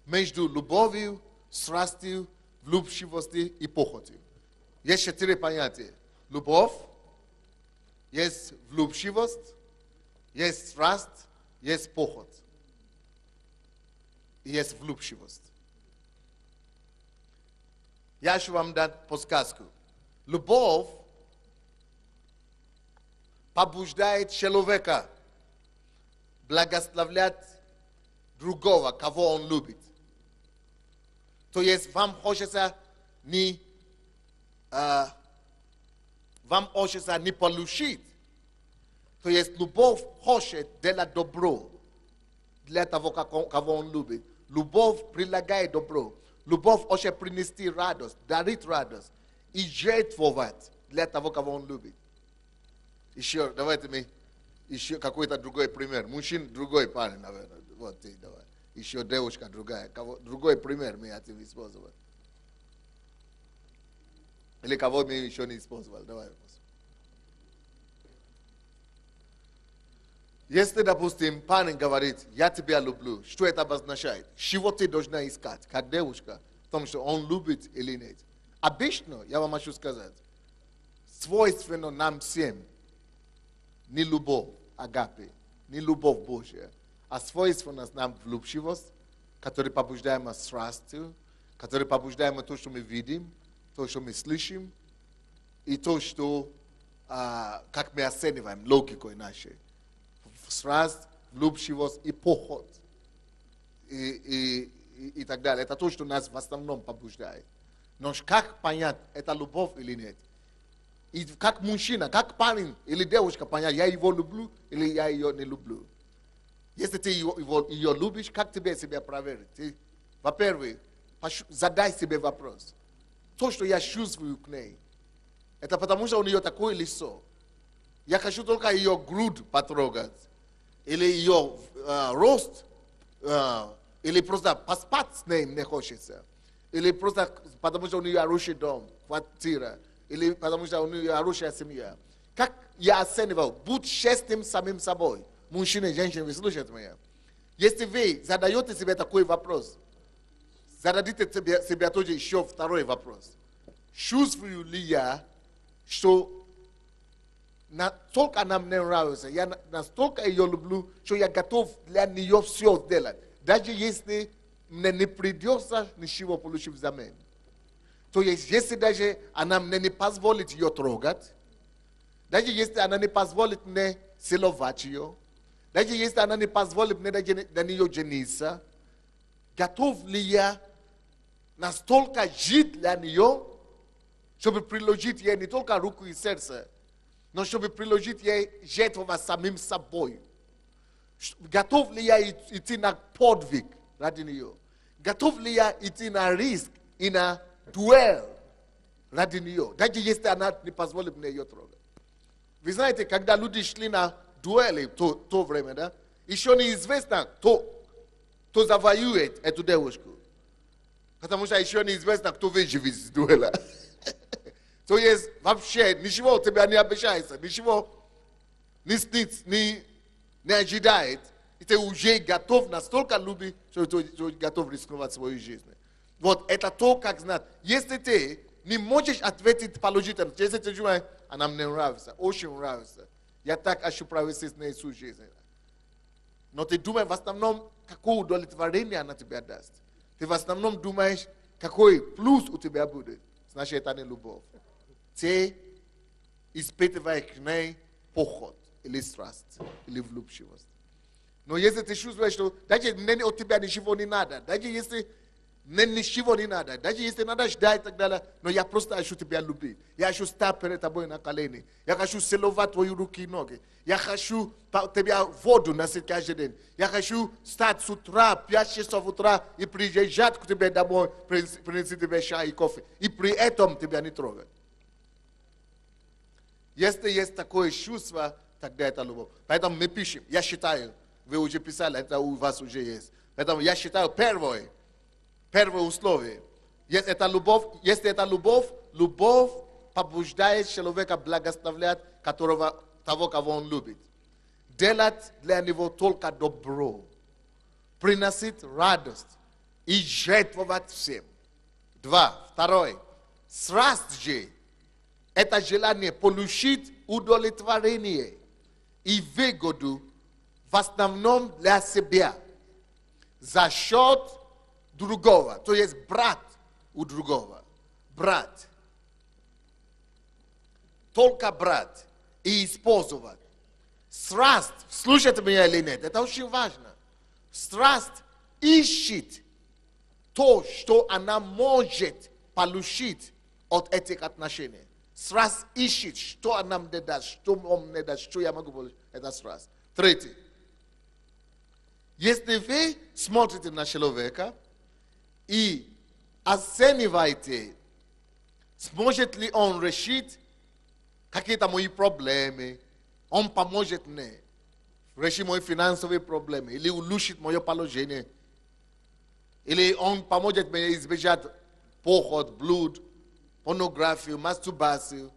между любовью, страстью, влюбчивостью и похотью? Есть 4 понятия. Любовь, есть влюбчивость, есть страсть, есть похоть. И есть влюбчивость. Я хочу вам дать подсказку. Любовь побуждает человека благословлять другого, кого он любит. То есть вам хочется не получить. То есть любовь хочет делать добро для того, кого он любит. Любовь прилагает добро. Любовь хочет принести радость, дарить радость и жертвовать для того, кого он любит. Еще, давайте мы еще какой-то другой пример. Мужчин другой парень, наверное. Вот ты давай. Еще девушка другая. Другой пример мы хотим использовать. Или кого мы еще не использовали. Давай. Если, допустим, парень говорит, я тебя люблю, что это обозначает? Чего ты должна искать, как девушка, в том, что он любит или нет? Обычно, я вам хочу сказать, свойственно нам всем не любовь, агапе, не любовь Божья, а свойственно нам влюбчивость, которая побуждает нас страстью, которая побуждает то, что мы видим, то, что мы слышим, и то, что, как мы оцениваем логикой нашей. Страсть, влюбчивость и похоть и так далее. Это то, что нас в основном побуждает. Но как понять, это любовь или нет? И как мужчина, как парень или девушка понять, я его люблю или я ее не люблю? Если ты ее любишь, как тебе себя проверить? Во-первых, задай себе вопрос. То, что я чувствую к ней, это потому, что у нее такое лицо. Я хочу только ее грудь потрогать. Или ее рост, или просто поспать с ней не хочется, или просто потому что у нее хороший дом, квартира, или потому что у нее хорошая семья. Как я оценивал, будь честным самим собой, мужчина и женщина, вы слушаете меня? Если вы задаете себе такой вопрос, зададите себе тоже еще второй вопрос. Чувствую ли я, что настолько она мне нравится, я настолько ее люблю, что я готов для нее все сделать. Даже если мне не придется ничего получить взамен. То есть, если даже она мне не позволит ее трогать, даже если она не позволит мне целовать ее, даже если она не позволит мне на нее жениться, готов ли я настолько жить для нее, чтобы приложить ей не только руку и сердце, но чтобы приложить ей жертвовать самим собой. Готов ли я идти на подвиг ради нее? Готов ли я идти на риск и на дуэль ради нее? Даже если она не позволит мне ее трогать. Вы знаете, когда люди шли на дуэли в то время, да, еще неизвестно, кто завоюет эту девушку. Потому что еще неизвестно, кто выживет с дуэля. То есть вообще ничего у тебя не обещается, ничего не снится, не ожидает. И ты уже готов настолько любить, что ты готов рисковать свою жизнь. Вот это то, как знать. Если ты не можешь ответить положительно, если ты думаешь, она мне нравится, очень нравится, я так хочу провести с ней всю жизнь. Но ты думаешь в основном, какое удовлетворение она тебе даст. Ты в основном думаешь, какой плюс у тебя будет. Значит, это не любовь. Ты испытываешь к ней похоть, или страсть, или влюбчивость. Но если ты чувствуешь, что даже от тебя ничего не надо, даже если ничего не надо, даже если надо ждать и так далее, но я просто хочу тебя любить. Я хочу стать перед тобой на колени. Я хочу целовать твои руки и ноги. Я хочу тебя воду носить каждый день. Я хочу встать с утра, 5 часов утра и приезжать к тебе домой, принести тебе чай и кофе. И при этом тебя не трогать. Если есть такое чувство, тогда это любовь. Поэтому мы пишем, я считаю, вы уже писали, это у вас уже есть. Поэтому я считаю первое условие. Если это любовь, любовь побуждает человека благословлять того, кого он любит. Делать для него только добро. Приносить радость и жертвовать всем. Второе. Страсть же. Это желание получить удовлетворение и выгоду в основном для себя за счет другого, то есть брат у другого. Брат. Только брат. И использовать. Страсть, слушайте меня или нет, это очень важно. Страсть ищет то, что она может получить от этих отношений. Страсть ищет, что она мне даст, что он мне даст, что я могу получить. Это страсть. Третье. Если вы смотрите на человека и оцениваете, сможет ли он решить какие-то мои проблемы, он поможет мне. реши мои финансовые проблемы, или улучшит мое положение, или он поможет мне избежать похоть, блуд, порнографию, мастурбацию.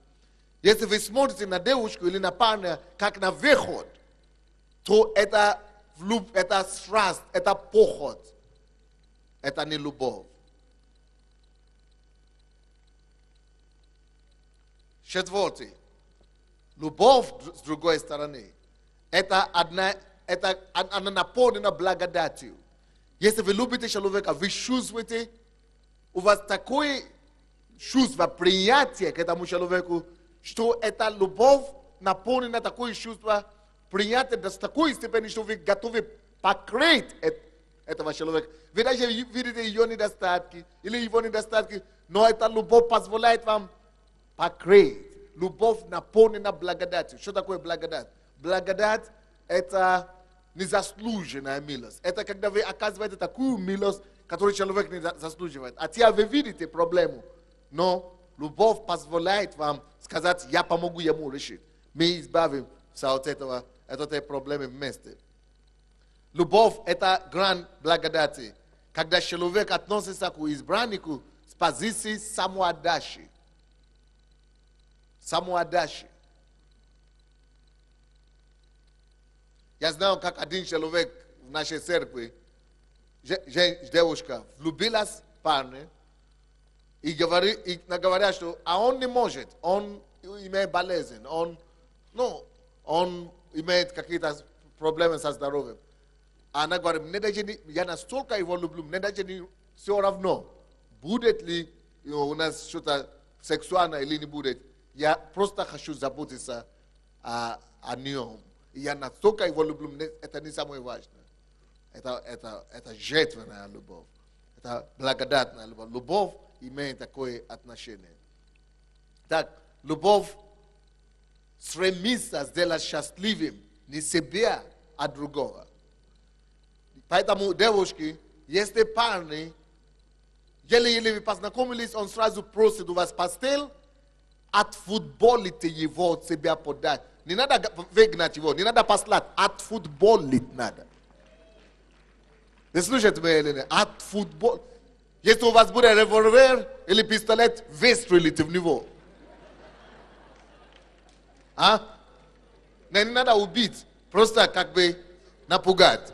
Если вы смотрите на девушку или на парня, как на выход, то это страсть, это похоть, это не любовь. Четвертый. Любовь, с другой стороны, она наполнена благодатью. Если вы любите человека, вы чувствуете, у вас такое чувство принятия к этому человеку, что эта любовь наполнена такое чувство принятия до такой степени, что вы готовы покрыть этого человека. Вы даже видите ее недостатки или его недостатки, но эта любовь позволяет вам покрыть. Любовь наполнена благодатью. Что такое благодать? Благодать – это незаслуженная милость. Это когда вы оказываете такую милость, которую человек не заслуживает. А теперь вы видите проблему, но любовь позволяет вам сказать, я помогу ему решить. Мы избавимся от этой проблемы вместе. Любовь – это грань благодати. Когда человек относится к избраннику с позиции самоотдачи. Самоотдачи. Я знаю, как один человек в нашей церкви, девушка, влюбилась в парня и говорят, что он не может, он имеет болезнь, он имеет какие-то проблемы со здоровьем. Она говорит, я настолько его люблю, мне даже не все равно, будет ли у нас что-то сексуальное или не будет. Я просто хочу заботиться о нем. Я настолько его люблю, это не самое важное. Это жертвенная любовь. Это благодатная любовь. Любовь имеет такое отношение. Так, любовь стремится сделать счастливым не себя, а другого. Поэтому, девушки, если парни, еле-еле вы познакомились, он сразу просит у вас постель, отфутболите его от себя подать. Не надо выгнать его, не надо послать, отфутболить надо. Вы слушаете меня или нет? Отфутбол. Если у вас будет револьвер или пистолет, выстрелите в него. Не надо убить, просто как бы напугать.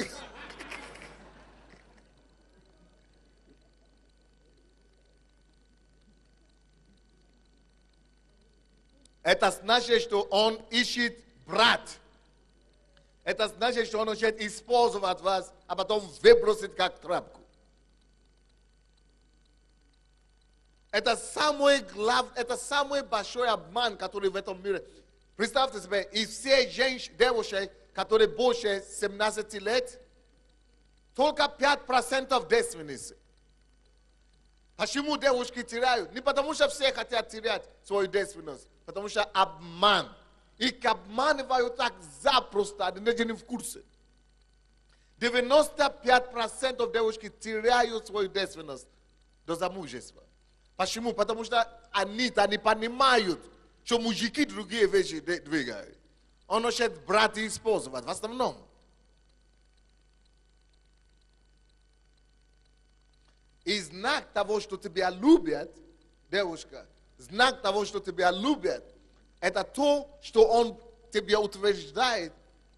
Это значит, что он ищет брат. Это значит, что он хочет использовать вас, а потом выбросить как тряпку. Это самый главный, это самый большой обман, который в этом мире. Представьте себе, и все девушки, которые больше 17 лет, только 5% девственницы. Почему девушки теряют? Не потому что все хотят терять свою девственность, потому что обман. Их обманывают так запросто, они даже не в курсе. 95% девушки теряют свою девственность до замужества. Почему? Потому что они-то не понимают, что мужики другие вещи двигают. Он хочет брать и использовать, в основном. И знак того, что тебя любят, девушка, знак того, что тебя любят, это то, что он тебе утверждает,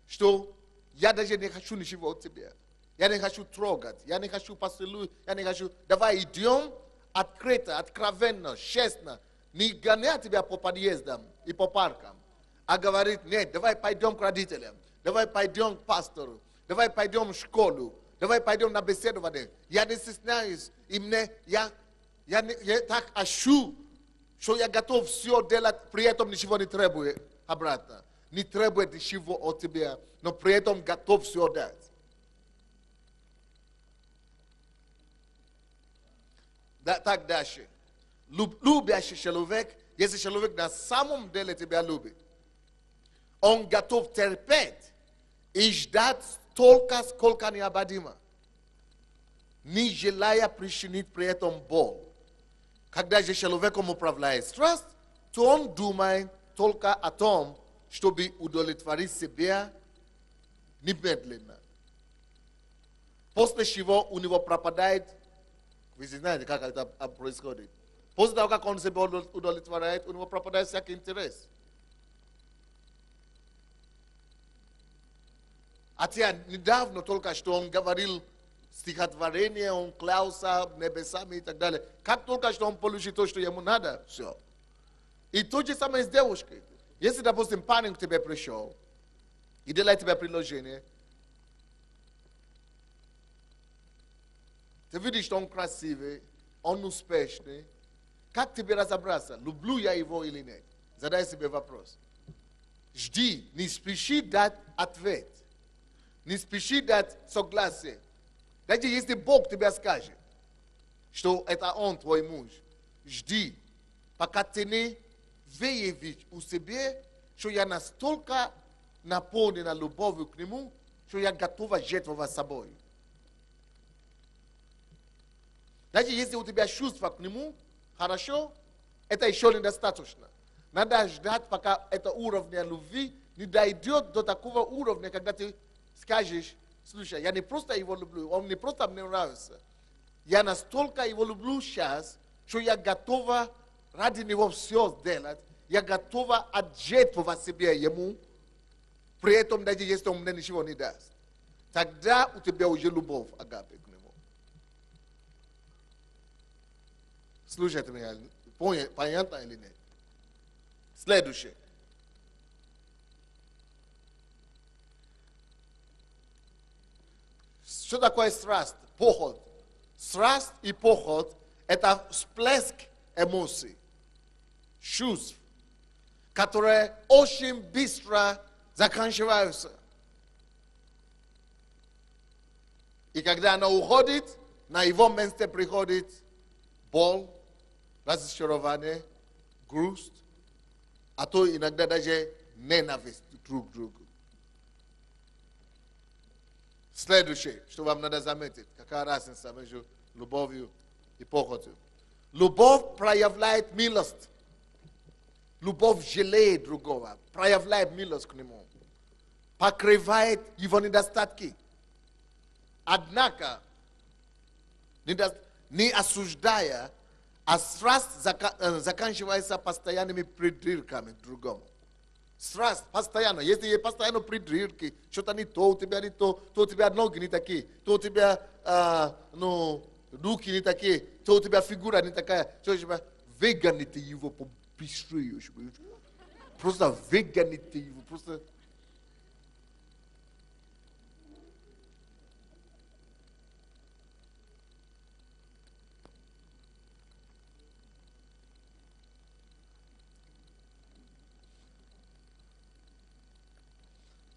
что я даже не хочу ничего от тебя. Я не хочу трогать, я не хочу поцелуй, я не хочу. Давай идем открыто, откровенно, честно. Не гонять тебя по подъездам и по паркам, а говорит, нет, давай пойдем к родителям, давай пойдем к пастору, давай пойдем в школу, давай пойдем на беседование. Я не стесняюсь, и я так ощу, что я готов все делать, при этом ничего не требует обратно. Не требует ничего от тебя, но при этом готов все дать. Так дальше. Любящий человек, если человек на самом деле тебя любит, он готов терпеть и ждать столько, сколько необходимо, не желая причинить при этом боль. Когда же человеком управляет страсть, то он думает только о том, чтобы удовлетворить себя немедленно. После чего у него пропадает, вы знаете, как это происходит. После того, как он себя удовлетворяет, у него пропадает всякий интерес. Хотя недавно только что он говорил стихотворение, он клялся небесами и так далее. Как только что он получит то, что ему надо, все. И то же самое с девушкой. Если, допустим, парень к тебе пришел и делает тебе предложение, ты видишь, что он красивый, он успешный, как тебе разобраться, люблю я его или нет? Задай себе вопрос. Жди, не спеши дать ответ. Не спеши дать согласие. Даже если Бог тебе скажет, что это он, твой муж, жди, пока ты не выявишь у себя, что я настолько наполнена любовью к нему, что я готова жертвовать собой. Даже если у тебя чувства к нему, хорошо, это еще недостаточно. Надо ждать, пока это уровень любви не дойдет до такого уровня, когда ты скажешь, слушай, я не просто его люблю, он не просто мне нравится. Я настолько его люблю сейчас, что я готова ради него все сделать. Я готова отжертвовать себе ему, при этом даже если он мне ничего не даст. Тогда у тебя уже любовь, агапе, к нему. Слушайте меня, понятно или нет? Следующее. Что такое страсть? Похоть. Страсть и похоть – это всплеск эмоций, чувств, которые очень быстро заканчиваются. И когда она уходит, на его месте приходит боль, разочарование, грусть, а то иногда даже ненависть друг к другу. Следующее, что вам надо заметить, какая разница между любовью и похотью. Любовь проявляет милость. Любовь жалеет другого, проявляет милость к нему, покрывает его недостатки. Однако, не осуждая, а страсть заканчивается постоянными придирками к другому. Страсть постоянно. Если есть постоянно придирки, что-то не то, у тебя не то у тебя ноги не такие, то у тебя руки не такие, то у тебя фигура не такая, то у тебя выгоните его побыстрее. Просто выгоните его, просто...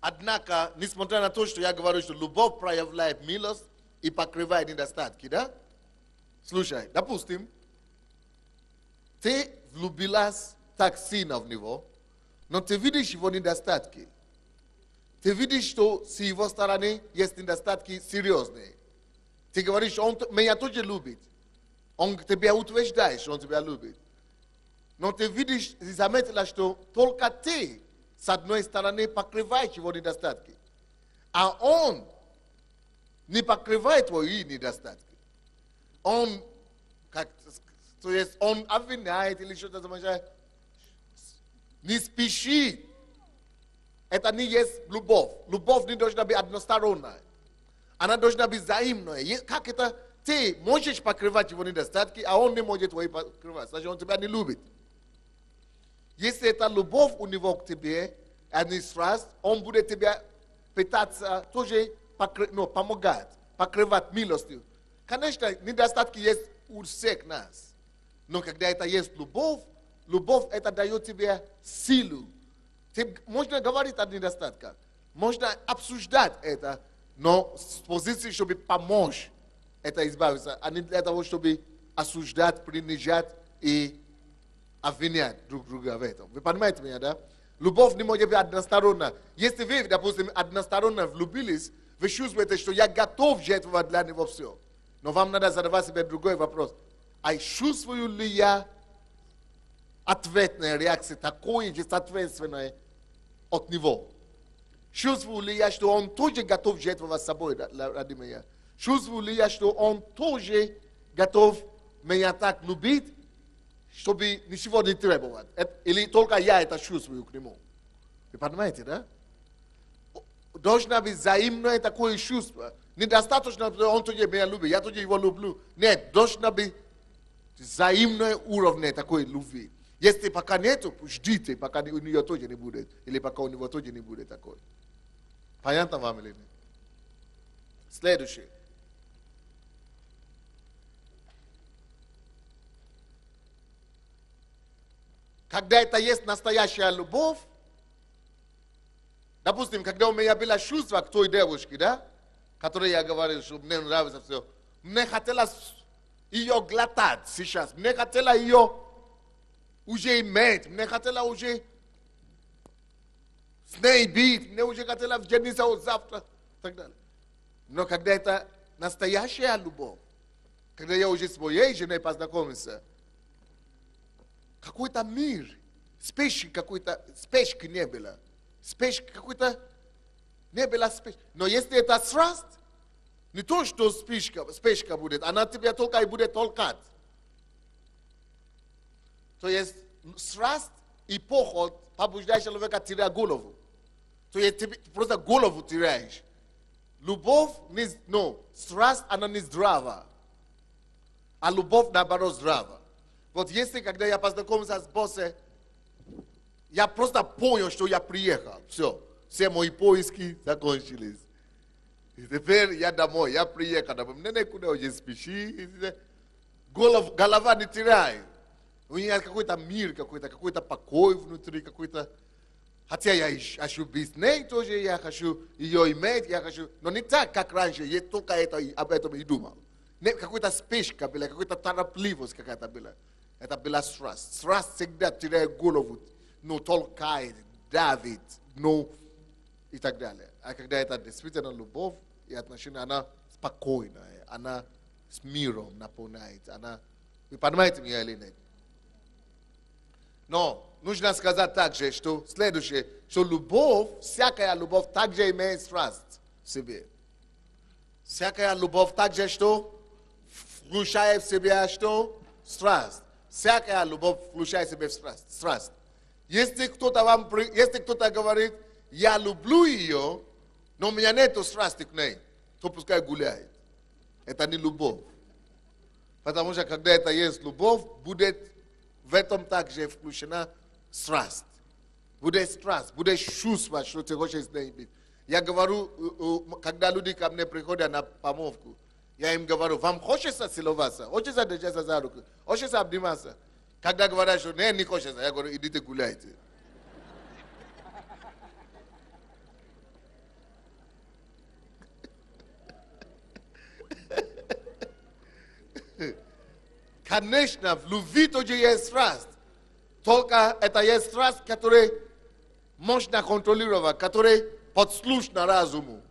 Однако, несмотря на то, что я говорю, что любовь проявляет милость и покрывает недостатки, да? Слушай, допустим, ты влюбилась так сильно в него, но ты видишь его недостатки. Ты видишь, что с его стороны есть недостатки серьезные. Ты говоришь, он меня тоже любит. Он тебя утверждает, что он тебя любит. Но ты видишь, ты заметила, что только ты с одной стороны покрываешь его недостатки, а он не покрывает твои недостатки. Он, то есть он обвиняет или что-то замечает. Не спеши. Это не есть любовь. Любовь не должна быть односторонняя. Она должна быть взаимная. Как это ты можешь покрывать его недостатки, а он не может твои покрывать? Значит, он тебя не любит. Если это любовь у него к тебе, а не страсть, он будет тебя пытаться тоже помогать, покрывать милостью. Конечно, недостатки есть у всех нас. Но когда это есть любовь, любовь это дает тебе силу. Можно говорить о недостатках, можно обсуждать это, но с позиции, чтобы помочь это избавиться, а не для того, чтобы осуждать, принижать и обвинять друг друга в этом. Вы понимаете меня, да? Любовь не может быть односторонняя. Если вы, допустим, односторонне влюбились, вы чувствуете, что я готов жертвовать для него все. Но вам надо задавать себе другой вопрос. А чувствую ли я ответная реакция, такое же соответственное от него? чувствовали, что он тоже готов жертвовать собой ради меня. Чувствовали, что он тоже готов меня так любить, чтобы ничего не требовать. Или только я это чувствую к нему. Вы понимаете, да? Должно быть взаимное такое чувство. Недостаточно, что он тоже меня любит, я тоже его люблю. Нет, должно быть взаимное уровень такой любви. Если пока нету, ждите, пока у нее тоже не будет. Или пока у него тоже не будет такой. Понятно вам или нет? Следующее. Когда это есть настоящая любовь, допустим, когда у меня было чувство к той девушке, да, которой я говорил, что мне нравится все, мне хотелось ее глотать сейчас, мне хотелось ее уже иметь, мне хотелось уже с ней бить, мне уже хотелось жениться завтра, и так далее. Но когда это настоящая любовь, когда я уже с моей женой познакомился, какой-то мир, спешки не было. Спешки какой-то, не было спешки. Но если это страсть, не то, что спешка будет, она тебя только и будет толкать. То есть страсть и похоть побуждает человека терять голову. То есть ты просто голову теряешь. Любовь, страсть, она не здрава. А любовь, наоборот, здрава. Вот если, когда я познакомился с боссом, я просто понял, что я приехал. Все мои поиски закончились. И теперь я домой, я приехал домой. Мне некуда уже спешить. Голова не теряет. У меня какой-то мир, какой-то покой внутри, какой-то... Хотя я хочу быть с ней тоже, я хочу ее иметь, я хочу... Но не так, как раньше, я только об этом и думал. Какая-то спешка была, какая-то торопливость какая-то была. Это была страсть. Страсть всегда теряет голову, толкает, давит, и так далее. А когда это действительно любовь и отношения, она спокойная, она с миром наполняется. Вы понимаете меня или нет? Но нужно сказать также, что следующее, что любовь, всякая любовь также имеет страсть в себе. Всякая любовь также что? Включает в себя что? Страсть. Всякая любовь включает в себя страсть. Если кто-то говорит, я люблю ее, но у меня нет страсти к ней, то пускай гуляет. Это не любовь. Потому что когда это есть любовь, будет в этом также включена страсть. Будет страсть, будет чувство, что ты хочешь с ней быть. Я говорю, когда люди ко мне приходят на помолвку, я им говорю, вам хочется целоваться, хочется держаться за руку, хочется обниматься. Когда говорят, что не хочется, я говорю, идите гуляйте. Конечно, в любви тоже есть страсть. Только это есть страсть, которая можно контролировать, которая подслушна разуму.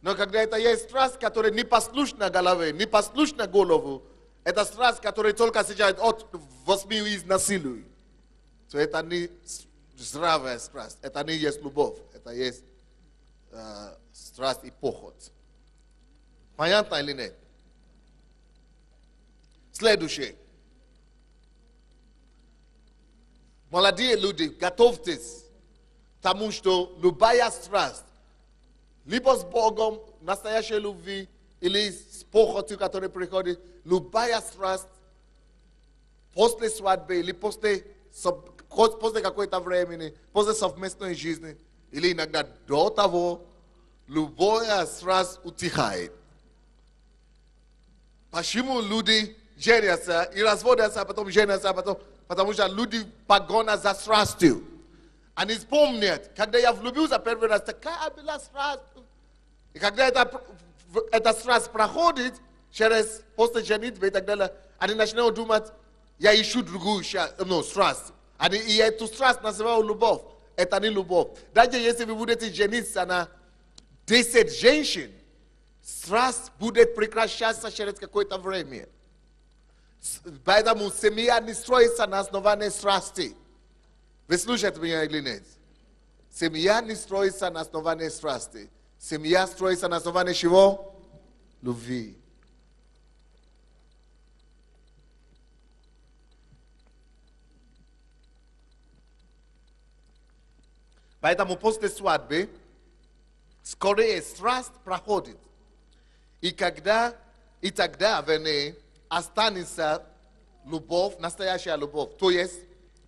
Но когда это есть страсть, которая не послушна голове, не послушна голову, это страсть, которая только сейчас от 8 изнасилуй. То это не здравая страсть, это не есть любовь, это есть страсть и похоть. Понятно или нет? Следующее. Молодые люди, готовьтесь к тому, что любая страсть, либо с Богом, настоящей любви, или с похотью, которая приходит, любая страсть после свадьбы или после какого-то времени, после совместной жизни, или иногда до того, любая страсть утихает. Почему люди женятся и разводятся, а потом женятся, потому что люди погонят за страстью. Они вспомнят, когда я влюбился первый раз, такая была страсть. И когда эта страсть проходит, после женитьбы и так далее, они начинают думать, я ищу другую страсть. И эту страсть называют любовь. Это не любовь. Даже если вы будете жениться на 10 женщин, страсть будет прекращаться через какое-то время. Поэтому семья не строится на основании страсти. Вы слушаете меня или нет? Семья не строится на основании страсти. Семья строится на основании чего? Любви. Поэтому после свадьбы скорее страсть проходит. И тогда, вернее, останется любовь, настоящая любовь. То есть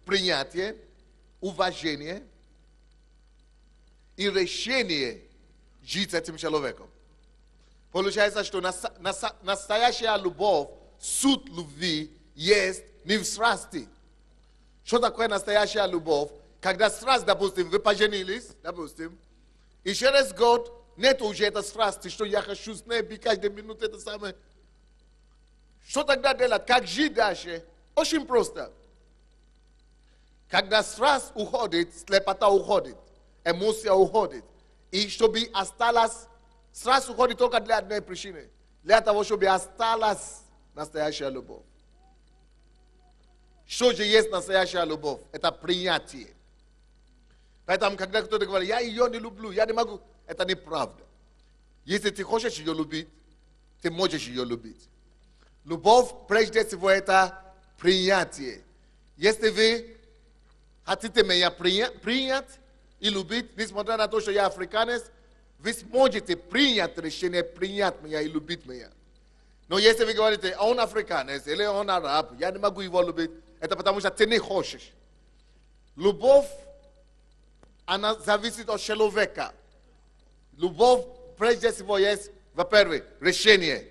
принятие, уважение и решение жить с этим человеком. Получается, что настоящая любовь, суть любви есть не в страсти. Что такое настоящая любовь? Когда страсть, допустим, вы поженились, допустим, и через год нет уже этой страсти, что я хочу с ней быть каждую минуту это самое. Что тогда делать? Как жить дальше? Очень просто. Когда страсть уходит, слепота уходит, эмоция уходит. И чтобы осталась, страсть уходит только для одной причины. Для того, чтобы осталась настоящая любовь. Что же есть настоящая любовь? Это принятие. Поэтому, когда кто-то говорит, я ее не люблю, я не могу, это неправда. Если ты хочешь ее любить, ты можешь ее любить. Любовь, прежде всего, это принятие. Если вы хотите меня принять и любить, несмотря на то, что я африканец, вы сможете принять решение, принять меня и любить меня. Но если вы говорите, он африканец или он араб, я не могу его любить, это потому что ты не хочешь. Любовь, она зависит от человека. Любовь, прежде всего, есть, во-первых, решение.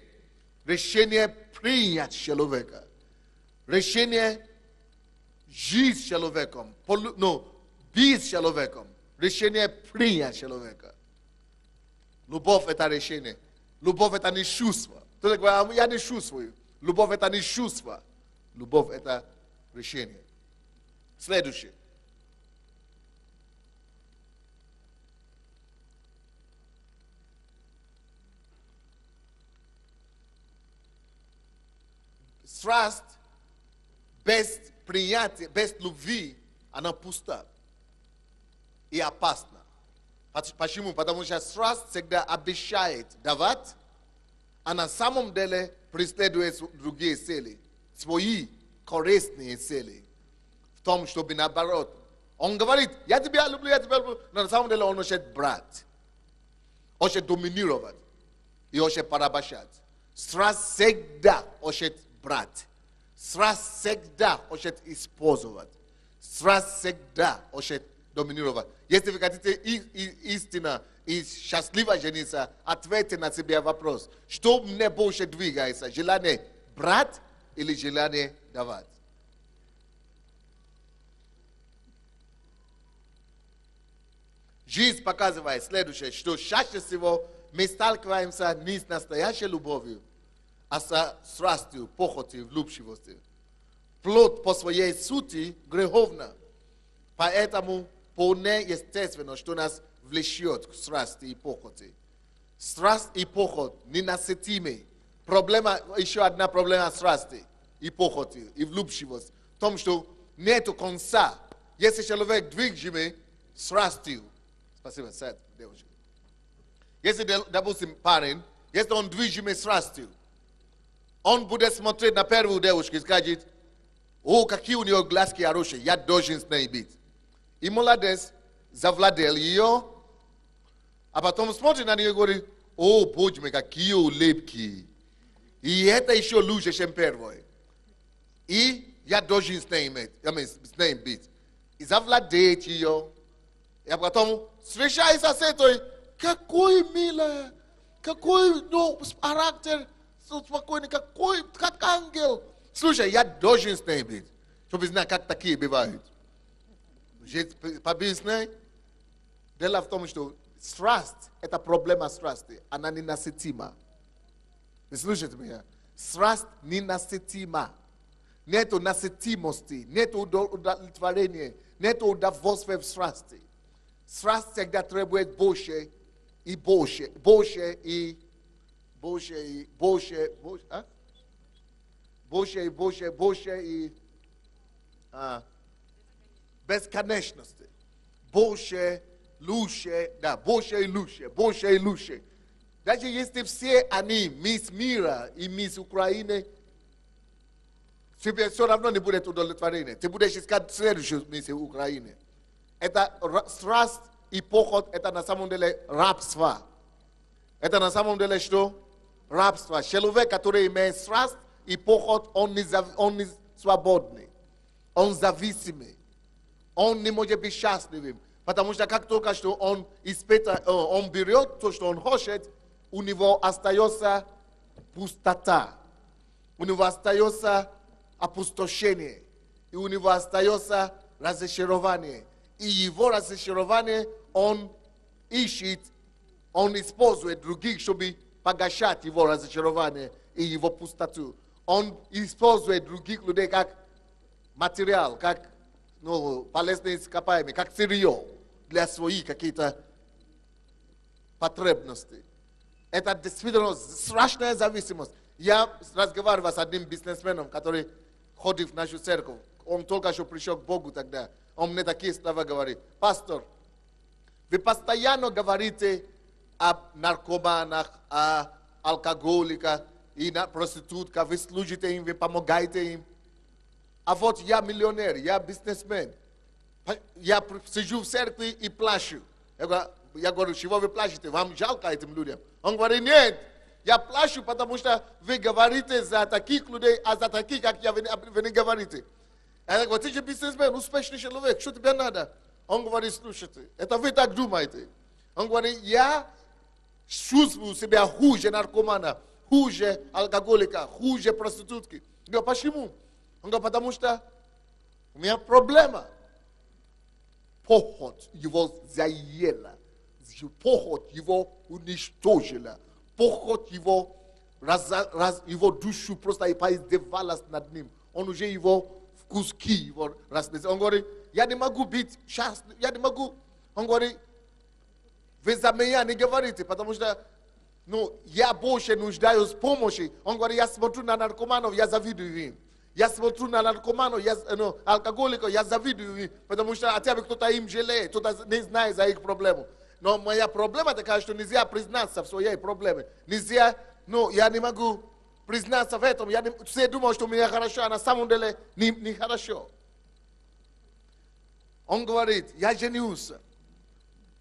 Решение принять человека. Решение жить с человеком. Быть с человеком. Решение принять человека. Любовь – это решение. Любовь – это не чувство. Кто-то говорит, я не чувствую. Любовь – это не чувство. Любовь – это решение. Следующее. Страсть без принятия, без любви, она пуста и опасна. Почему? Потому что страсть всегда обещает давать, а на самом деле преследует другие цели, свои корыстные цели. В том, чтобы наоборот. Он говорит, я тебя люблю, но на самом деле он хочет брать, хочет доминировать и хочет порабощать. Страсть всегда хочет брать. Страсть всегда хочет использовать. Страсть всегда хочет доминировать. Если вы хотите истинно и счастливо жениться, ответьте на себе вопрос. Что мне больше двигается? Желание брать или желание давать? Жизнь показывает следующее, что чаще всего мы сталкиваемся не с настоящей любовью, а со страстью, похотью, влюбчивостью. Плоть по своей сути греховна. Поэтому вполне естественно, что нас влечет к страсти и похоти. Страсть и похоть ненасытимы. Проблема, еще одна проблема страсти и похоти, и влюбчивости. В том, что нету конца. Если человек движимый страстью, спасибо, сядь, девушка. Если, допустим, парень, если он движимый страстью, он будет смотреть на первую девушку и скажет, о, какие у нее глазки хорошие, я должен с ней быть. И молодец завладел ее, а потом смотрит на нее и говорит, о, боже мой, какие улыбки. И это еще лучше, чем первое. И я должен с ней быть. И завладеть ее. И потом встречается с этой, какой милая, какой характер, спокойный, какой, как ангел. Слушай, я должен с ней быть, чтобы знать, как такие бывают. Побыть с ней. Дело в том, что страсть – это проблема страсти. Она ненасытима. Вы слушаете меня? Страсть ненасытима. Нету насытимости, нету удовлетворения, нету удовольствия в страсти. Страсть всегда требует больше и больше, больше и больше и больше, больше и больше, больше и бесконечности. Больше lusze, da, больше и lusze. Даже если все они, мисс мира и мисс Украины, тебе все равно не будет удовлетворения. Ты будешь искать следующую мисс Украины. Это страсть и похоть, это на самом деле рабство. Это на самом деле что? Рабство. Человек, который имеет страсть и похоть, он не свободный. Он зависимый. Он не может быть счастливым. Потому что как только что он берет то, что он хочет, у него остается пустота. У него остается опустошение. И у него остается разочарование. И его разочарование он ищет, он использует других, чтобы погашать его разочарование и его пустоту. Он использует других людей как материал, как полезные ископаемые, как сырье для своих каких-то потребностей. Это действительно страшная зависимость. Я разговаривал с одним бизнесменом, который ходит в нашу церковь. Он только что пришел к Богу тогда. Он мне такие слова говорит: пастор, вы постоянно говорите об наркоманах, о алкоголиках и проститутках, вы служите им, вы помогаете им. А вот я миллионер, я бизнесмен. Я сижу в церкви и плачу. Я говорю, чего вы плачете? Вам жалко этим людям? Он говорит, нет, я плачу, потому что вы говорите за таких людей, а за таких, как я, вы не говорите. Я говорю, ты же бизнесмен, успешный человек, что тебе надо? Он говорит, слушайте, это вы так думаете. Он говорит, я чувствую себя хуже наркомана, хуже алкоголика, хуже проститутки. Я говорю, почему? Он говорит, потому что у меня проблема. Похоть его заела. Похоть его уничтожила. Похоть его, его душу просто поиздевалась над ним. Он уже его в куски его разнес. Он говорит, я не могу быть счастлив, я не могу. Он говорит, вы за меня не говорите, потому что я больше нуждаюсь в помощи. Он говорит, я смотрю на наркоманов, я завидую им. Я смотрю на наркоманов, алкоголиков, я завидую им, потому что хотя бы кто-то им жалеет, кто-то не знает за их проблему. Но моя проблема такая, что нельзя признаться в своей проблеме. Нельзя, я не могу признаться в этом. Все думают, что у меня хорошо, а на самом деле не хорошо. Он говорит, я женился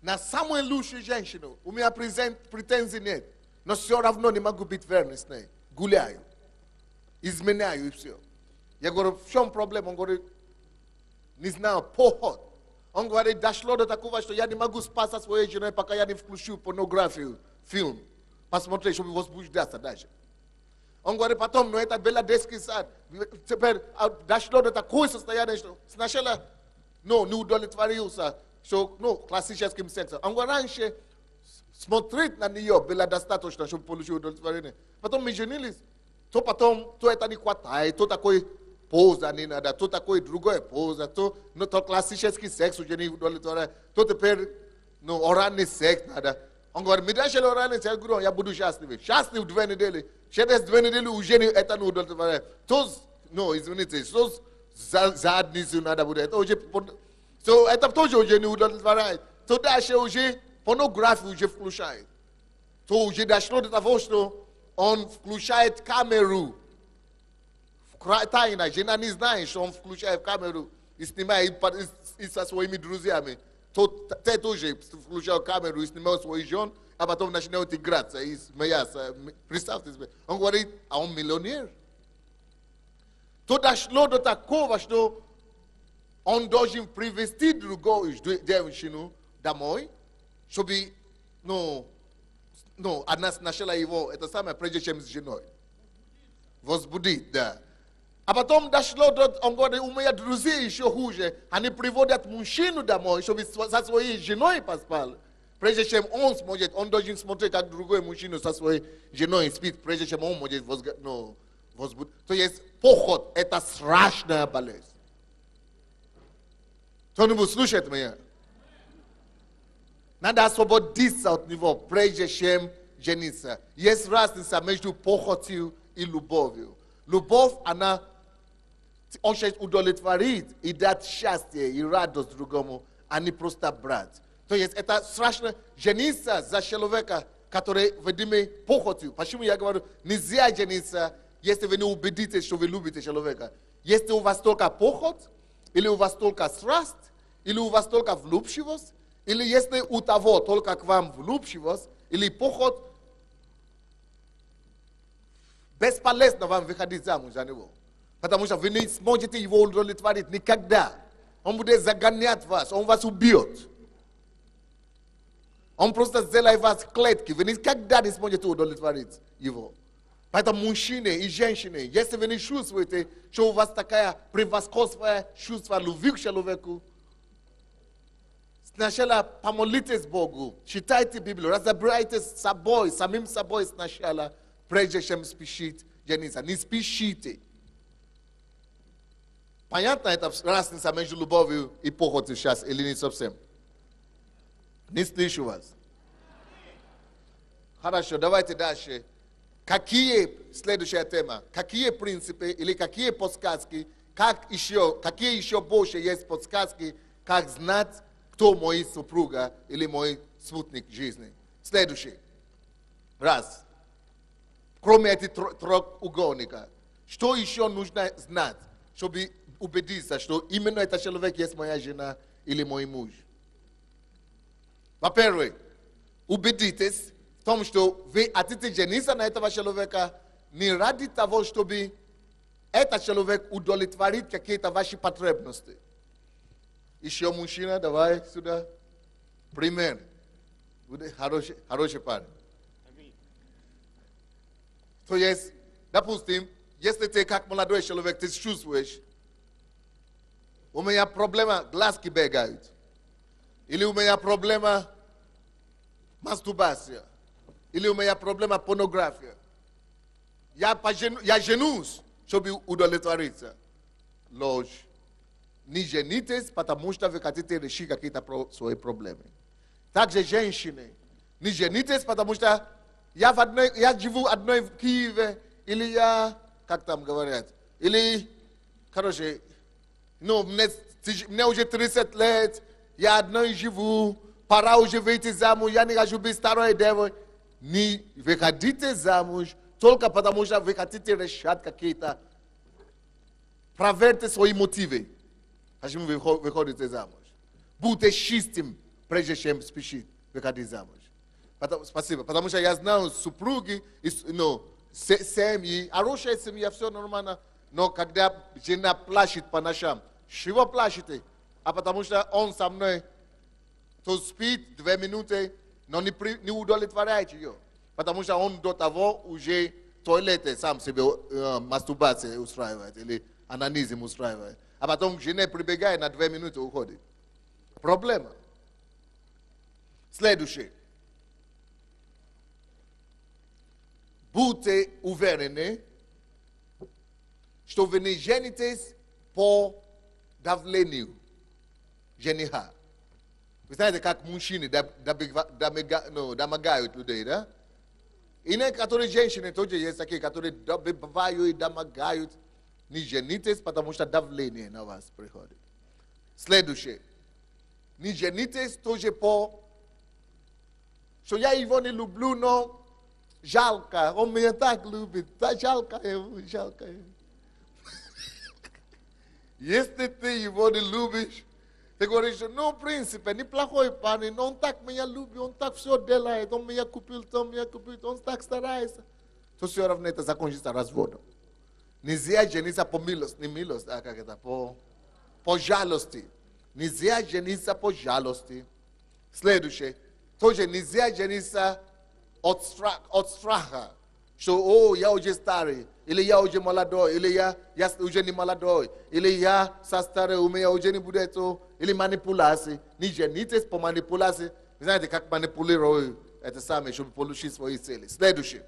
на самую лучшую женщину. У меня претензий нет. Но все равно не могу быть верным с ней. Гуляю, изменяю и все. Я говорю, в чем проблема? Он говорит, не знаю, похоть. Он говорит, дошло до такого, что я не могу спать со своей женой, пока я не включу порнографию, фильм, посмотреть, чтобы возбуждаться даже. Он говорит, потом, это был детский сад. Теперь дошло до такого состояния, что сначала, не удовлетворился, что, классическим сексом. Он говорит, раньше смотреть на нее было достаточно, чтобы получить удовлетворение. Потом мы женились, то это не хватает, то такой поза не надо, то такой другой поза, то классический секс уже не удовлетворяет, то теперь, оральный секс надо. Он говорит, мне дальше оральный секс, я буду счастлив. Счастлив 2 недели. Через 2 недели уже это не удовлетворяет. То, извините, то задницу надо будет. Это тоже уже не удовлетворяет. То дальше уже порнографию уже включает. То уже дошло до того, что он включает камеру. Тайна, жена не знает, что он включает камеру и снимает и со своими друзьями. Те тоже включают камеру и снимают своих жен, а потом начинают играться и смеяться. Представьте себе. Он говорит, а он миллионер. То дошло до такого, что он должен привести другую девушку домой, чтобы, она сначала его, это самое, прежде чем с женой. Возбудить, да. А потом дошло до, он говорит, у меня друзья еще хуже. Они приводят мужчину домой, чтобы со своей женой поспал. Прежде чем он сможет, он должен смотреть, как другой мужчина со своей женой спит, прежде чем он может возбудить. То есть похоть – это страшная болезнь. Кто-нибудь слушает меня? Надо освободиться от него, прежде чем жениться. Есть разница между похотью и любовью. Любовь, она хочет удовлетворить и дать счастье и радость другому, а не просто брать. То есть это страшно жениться за человека, который видимый похотью. Почему я говорю, нельзя жениться, если вы не убедитесь, что вы любите человека. Если у вас только похоть, или у вас только страсть, или у вас только влюбчивость, или если у того только к вам влюбчивость, или похоть, бесполезно вам выходить замуж за него. Потому что вы не сможете его удовлетворить никогда. Он будет загонять вас, он вас убьет. Он просто сделает вас клетки, вы никогда не сможете удовлетворить его. Поэтому мужчины и женщины, если вы не чувствуете, что у вас такая превосходство чувство любви к человеку, сначала помолитесь Богу, читайте Библию, разобрайтесь с собой, самим собой сначала, прежде чем спешить жениться. Не спешите. Понятно эта разница между любовью и похотью сейчас или не совсем? Не слышу вас. Хорошо, давайте дальше. Следующая тема, какие принципы или какие подсказки, какие еще больше есть подсказки, как знать, кто мой супруга или мой спутник жизни. Следующий. Раз. Кроме этих треугольника, что еще нужно знать, чтобы убедиться, что именно этот человек есть моя жена или мой муж? Во-первых, убедитесь в том, что вы хотите жениться на этого человека не ради того, чтобы этот человек удовлетворит какие-то ваши потребности. Еще мужчина, давай сюда. Пример. Хороший парень. То есть, допустим, если ты как молодой человек, ты чувствуешь, у меня проблема, глазки бегают. Или у меня проблема мастурбация. Или у меня проблема порнография. Я женюсь, чтобы удовлетвориться. Ложь. Не женитесь, потому что вы хотите решить какие-то свои проблемы. Также женщины. Не женитесь, потому что я живу одной в Киеве, или я, как там говорят, или, короче, мне уже 30 лет, я одной живу, пора уже выйти замуж, я не хочу быть старой девой. Не выходите замуж только потому, что вы хотите решать какие-то, проверьте свои мотивы. Почему вы выходите замуж? Будьте чистым, прежде чем спешить выходить замуж. Спасибо. Потому что я знаю супруги, семьи, хорошая семья, все нормально, но когда жена плачет по ночам, чего плачете? А потому что он со мной, то спит 2 минуты, но не удовлетворяет ее. Потому что он до того уже в туалете сам себе мастурбацию устраивает или анонизм устраивает. А потом жена прибегает на 2 минуты уходит. Проблема. Следующее. Будьте уверены, что вы не женитесь по давлению жениха. Вы знаете, как мужчины домогают людей, да? И некоторые женщины тоже есть такие, которые добивают и домогают. Не женитесь, потому что давление на вас приходит. Следующее. Не женитесь тоже по... Что я его не люблю, но жалко. Он меня так любит. Жалко его, жалко его. Если ты его не любишь, ты говоришь, ну, в принципе, неплохой парень, но он так меня любит, он так все делает, он меня купил, он так старается. То все равно это закончится разводом. Нельзя жениться по милость, не милость, а как это, по жалости. Нельзя жениться по жалости. Следующее. Тоже нельзя жениться от страха. Что, я уже старый, или я уже молодой, или я уже не молодой, или я старый, у меня уже не будет то, или манипуляции. Не женитесь по манипуляции. Вы знаете, как манипулировать это самое, чтобы получить свои цели. Следующее.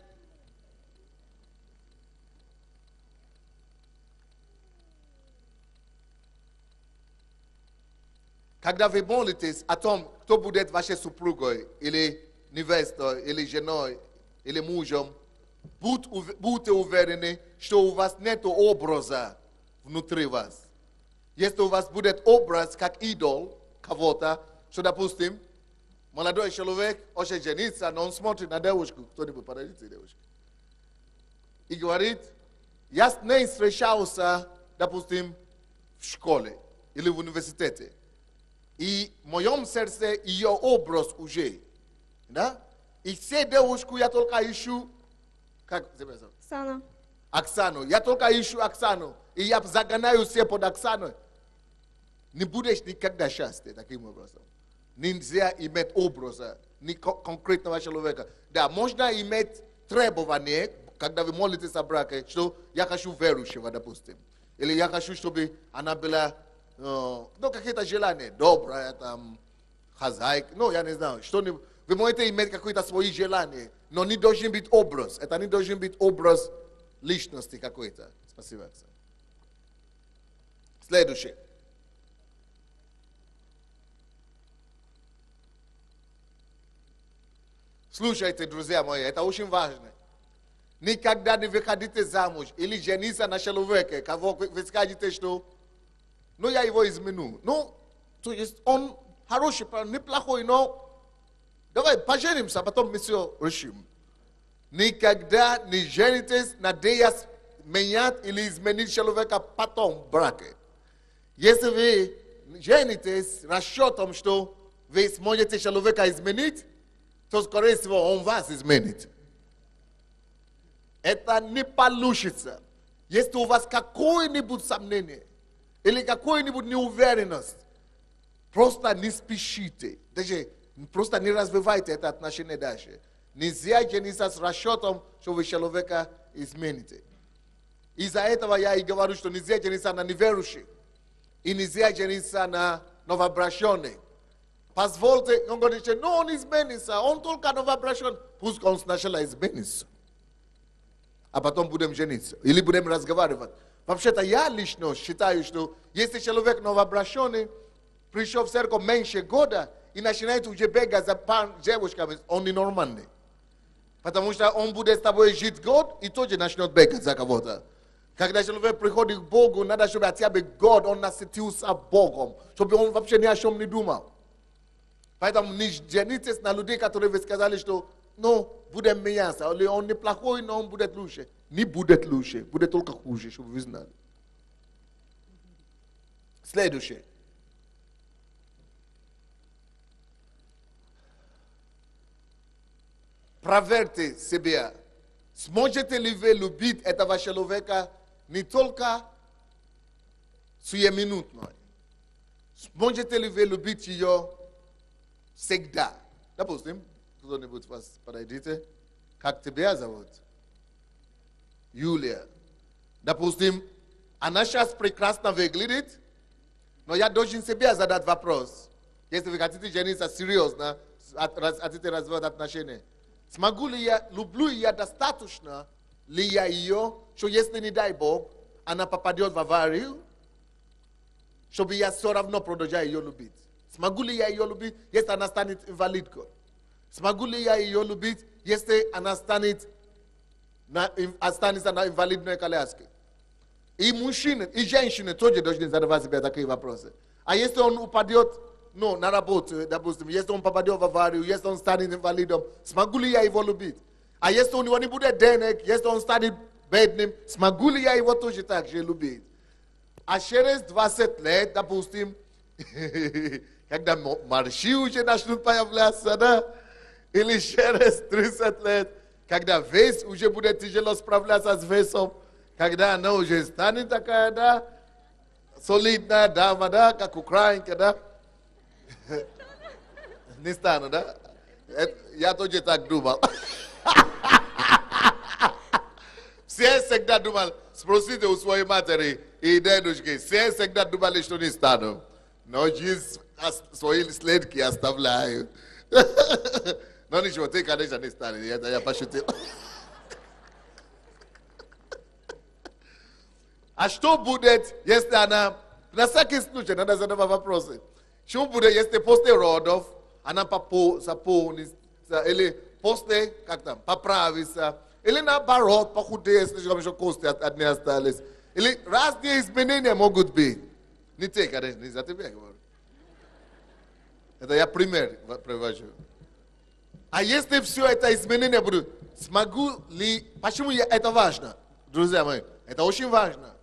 Когда вы молитесь о том, кто будет вашей супругой, или невестой, или женой, или мужем, будьте уверены, что у вас нет образа внутри вас. Если у вас будет образ, как идол кого-то, что, допустим, Молодой человек хочет жениться, но он смотрит на девушку. Кто-нибудь, подождите, девушка. И говорит, я с ней встречался, допустим, в школе или в университете. И в моем сердце ее образ уже. Да? И все девушку я только ищу. Как тебя зовут? Оксана. Оксану. Я только ищу Оксану. И я загоняю все под Оксану. Не будешь никогда счастлив таким образом. Нельзя иметь образа конкретного человека. Да, можно иметь требования, когда вы молитесь о браке, что я хочу верующего, допустим. Или я хочу, чтобы она была, какие-то желания, добрая, там, хозяйка, я не знаю, что-нибудь. Вы можете иметь какие-то свои желания, но не должен быть образ. Это не должен быть образ личности какой-то. Спасибо, Оксана. Следующий. Слушайте, друзья мои, это очень важно. Никогда не выходите замуж или жениться на человеке, кого вы скажете, что я его изменю. То есть он хороший, неплохой, но давай поженимся, а потом мы все решим. Никогда не женитесь, надеясь менять или изменить человека потом в браке. Если вы женитесь расчетом, что вы сможете человека изменить, то, скорее всего, он вас изменит. Это не получится. Если у вас какое-нибудь сомнение или какая-нибудь неуверенность, просто не спешите. Даже просто не развивайте это отношение дальше. Нельзя жениться с расчетом, что вы человека измените. Из-за этого я и говорю, что нельзя жениться на неверующих. И нельзя жениться на новообращенных. Позвольте, он говорит, он изменится, он только новообращен. Пусть он сначала изменится. А потом будем жениться. Или будем разговаривать. Вообще-то я лично считаю, что если человек новообращенный, пришел в церковь меньше года и начинает уже бегать за девушками, он ненормальный. Потому что он будет с тобой жить год и тоже начнет бегать за кого-то. Когда человек приходит к Богу, надо, чтобы хотя бы год он насытился Богом, чтобы он вообще ни о чем не думал. Поэтому не женитесь на людей, которые вы сказали, что будем меняться. Или он неплохой, но он будет лучше. Не будет лучше, будет только хуже, чтобы вы знали. Следующее. Проверьте себя. Сможете ли вы любить этого человека не только сиюминутно? Сможете ли вы любить ее всегда? Допустим, кто-нибудь вас подойдите. Как тебя зовут? Юлия. Допустим, она сейчас прекрасно выглядит, но я должен себе задать вопрос. Если вы хотите жениться серьезно, хотите развивать отношения. Смогу ли я, люблю я достаточно ли я ее, что если не дай Бог, она попадет в аварию, чтобы я все равно продолжаю ее любить? Смогу ли я ее любить, если она станет инвалидкой? Смогу ли я ее любить, если она останется на инвалидной коляске? И мужчины, и женщины тоже должны задавать себе такие вопросы. А если он упадет на работу, допустим, если он попадет в аварию, если он станет инвалидом, смогу ли я его любить? А если у него не будет денег, если он станет бедным, смогу ли я его тоже так же любить? А через 20 лет, допустим, когда марши уже начнут появляться, да? Или через 30 лет, когда вес уже будет тяжело справляться с весом, когда она уже станет такая, да, солидная дама, да, как украинка, да? Не стану, да? Я тоже так думал. Все всегда думали, спросите у своей матери и дедушки, все всегда думали, что не стану. Но жизнь свои следки оставляют. Но ничего, ты, конечно, не станешь. Я пошутил. А что будет, если она... На всякий случай надо задавать вопросы. Что будет, если после родов она заполнится, или после, поправится, или наоборот, похудеет, слишком еще кости одни остались. Или разные изменения могут быть. Не те, конечно, не за тебя говорю. Это я пример привожу. А если все это изменения будут, смогу ли... Почему это важно? Друзья мои, это очень важно.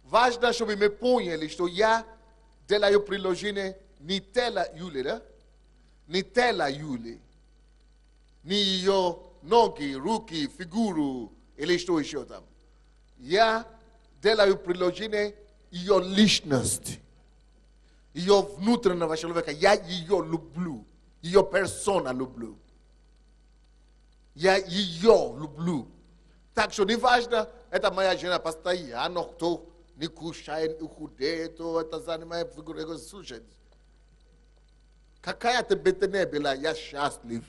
Важно, чтобы мы поняли, что я делаю приложение не тела Юли, да? Не тела Юли. Не ее ноги, руки, фигуру или что еще там. Я делаю приложение ее личности. Ее внутреннего человека. Я ее люблю. Ее персона люблю. Я ее люблю. Так что не важно, это моя жена постоянно, кто не кушает, не худеет, то это занимает фигуру. Слушайте, какая ты бы ты не была, я счастлив.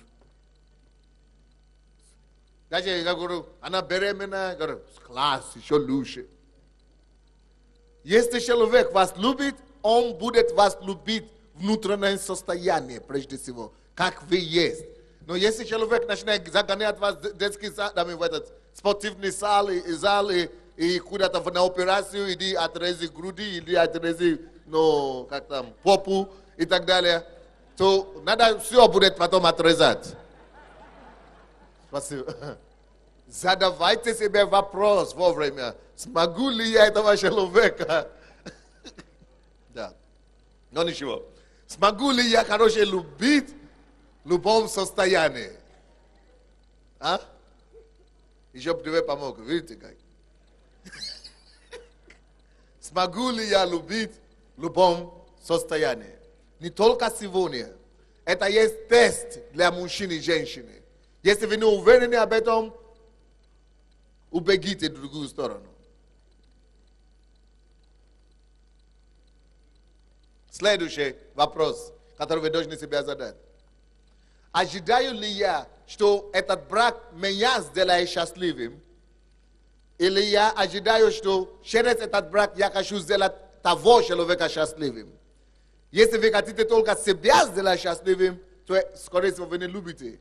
Даже я говорю, она беременна, говорю, класс, еще лучше. Если человек вас любит, он будет вас любить внутреннее состояние, прежде всего, как вы есть. Но если человек начинает загонять вас в детский зал, в этот спортивный зал и куда-то на операцию, иди отрези груди, иди отрези, ну, как там, попу и так далее, то надо все будет потом отрезать. Спасибо. Задавайте себе вопрос вовремя. Смогу ли я этого человека? Да. Но ничего. Смогу ли я, короче, любить в любом состоянии? А? Еще бы тебе помог. Видите как? Смогу ли я любить в любом состоянии? Не только сегодня. Это есть тест для мужчин и женщин. Если вы не уверены об этом, убегите в другую сторону. Следующий вопрос, который вы должны себе задать. Ожидаю ли я, что этот брак меня сделает счастливым? Или я ожидаю, что через этот брак я хочу сделать того человека счастливым? Если вы хотите только себя сделать счастливым, то, скорее всего, вы не любите.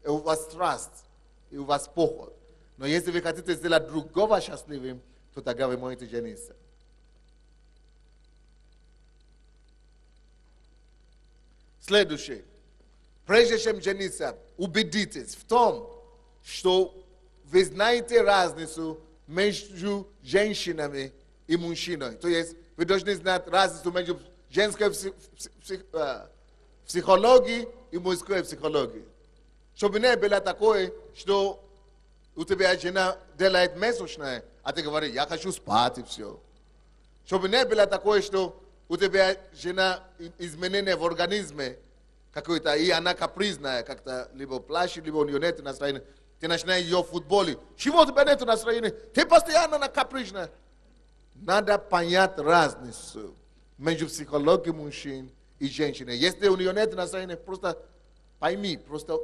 И у вас страсть, и у вас похоть. Но если вы хотите сделать другого счастливым, то тогда вы можете жениться. Следующее. Прежде чем жениться, убедитесь в том, что вы знаете разницу между женщинами и мужчиной. То есть вы должны знать разницу между женской психологией и мужской психологией. Чтобы не было такое, что у тебя жена делает месячное, а ты говоришь, я хочу спать и все. Чтобы не было такое, что у тебя жена изменение в организме какое-то, и она капризная, как-то либо плачет, либо у нее нет настроения. Ты начинаешь ее в футболе. Чего у тебя нет настроения? Ты постоянно капризная. Надо понять разницу между психологией мужчин и женщин. Если у нее нет настроения, просто пойми, просто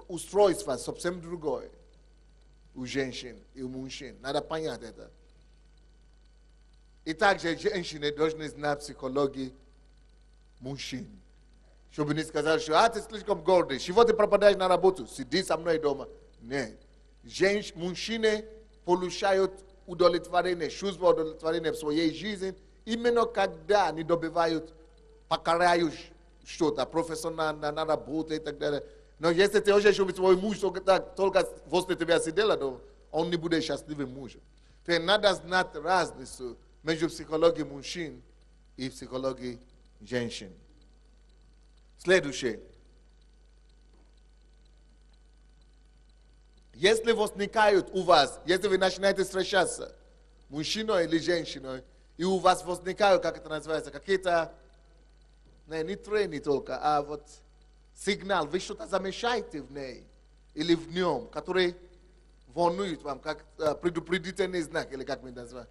устройство совсем другое у женщин и у мужчин. Надо понять это. И также женщины должны знать психологию мужчин. Чтобы не сказать, что ты слишком гордый. Чего ты пропадаешь на работу? Сиди со мной дома. Нет. Мужчины получают удовлетворение, чувство удовлетворения в своей жизни, именно когда они добивают, покоряют что-то профессионально, на работе и так далее. Но если ты хочешь, чтобы твой муж только возле тебя сидел, то он не будет счастливым мужем. То есть надо знать разницу между психологией мужчин и психологией женщин. Следующее. Если возникают у вас, если вы начинаете встречаться, мужчиной или женщиной, и у вас возникают, как это называется, какие-то, не трения только, а вот сигнал, вы что-то замешаете в ней или в нем, который волнует вам, как предупредительный знак, или как мы называем.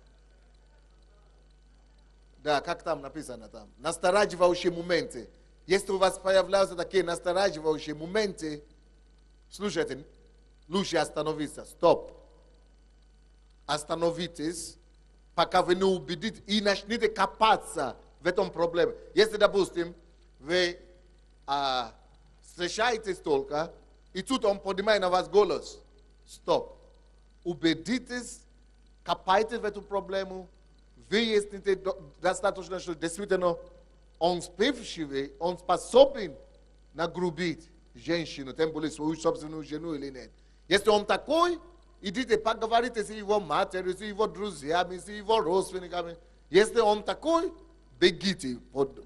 Да, как там написано там. Настораживающие моменты. Если у вас появляются такие настораживающие моменты, слушайте, лучше остановиться. Стоп. Остановитесь, пока вы не убедите и начните копаться в этом проблеме. Если, допустим, вы встречаетесь только, и тут он поднимает на вас голос. Стоп. Убедитесь, копайте в эту проблему, выясните достаточно, что действительно on спевшиве, он способен нагрубить женщину, тем более свою собственную жену или нет. Если он такой, идите поговорите с его матерью, с его друзьями, с его родственниками. Если он такой, бегите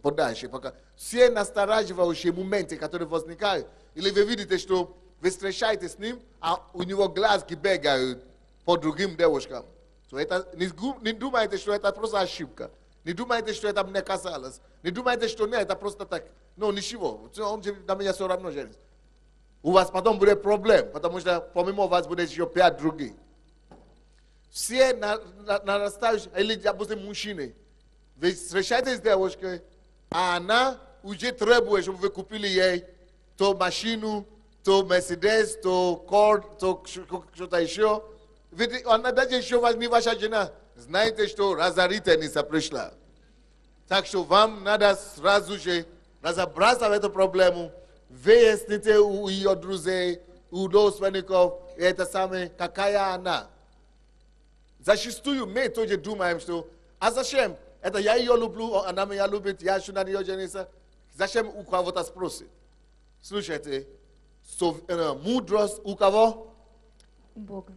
подальше, пока все настораживающие моменты, которые возникают, или вы видите, что вы встречаетесь с ним, а у него глазки бегают по другим девушкам. То это, не думайте, что это просто ошибка. Не думайте, что это мне касалось. Не думайте, что нет, это просто так. Ну, ничего. Он на меня все равно женится. У вас потом будет проблем, потому что помимо вас будет еще 5 других. Все нарастающие, или, допустим, мужчины, вы встречаетесь с девушкой, а она уже требует, чтобы вы купили ей то машину, то Мерседес, то Корд, то что-то еще. Ведь она даже еще не ваша жена. Знаете, что разорительница пришла. Так что вам надо сразу же разобраться в эту проблему, выясните у ее друзей, у родственников, это самое, какая она. Зачастую мы тоже думаем, что, а зачем? Это я ее люблю, она меня любит, я хочу на нее жениться. Зачем у кого-то спросить? Слушайте, мудрость у кого? У Бога.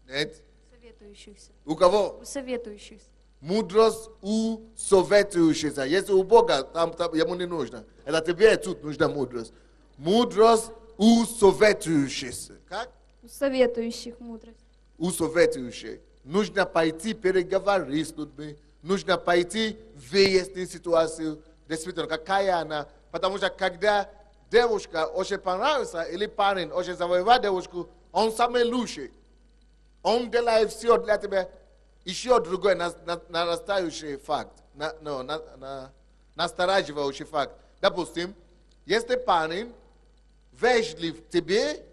Нет. Советующихся. У кого? У советующихся. Мудрость у советующихся. Если у Бога, там ему не нужно. Это тебе тут нужна мудрость. Мудрость у советующихся. Как? У советующих мудрость. У советующих. Нужно пойти переговорить с людьми. Нужно пойти выяснить ситуацию. Действительно, какая она. Потому что когда девушка очень понравится, или парень очень завоевает девушку, он самый лучший. Он делает все для тебя. Еще другой нарастающий факт, настораживающий факт. Допустим, если парень вежлив к тебе,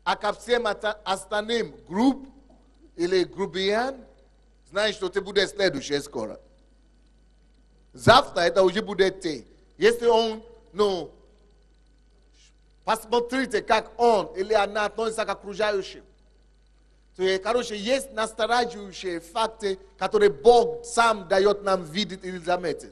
а ко всем остальным груб или грубиян, знаешь, что ты будешь следующий скоро. Завтра это уже будет ты. Если он, посмотрите, как он или она относится к окружающим. То есть, короче, есть настораживающие факты, которые Бог сам дает нам видеть или заметить.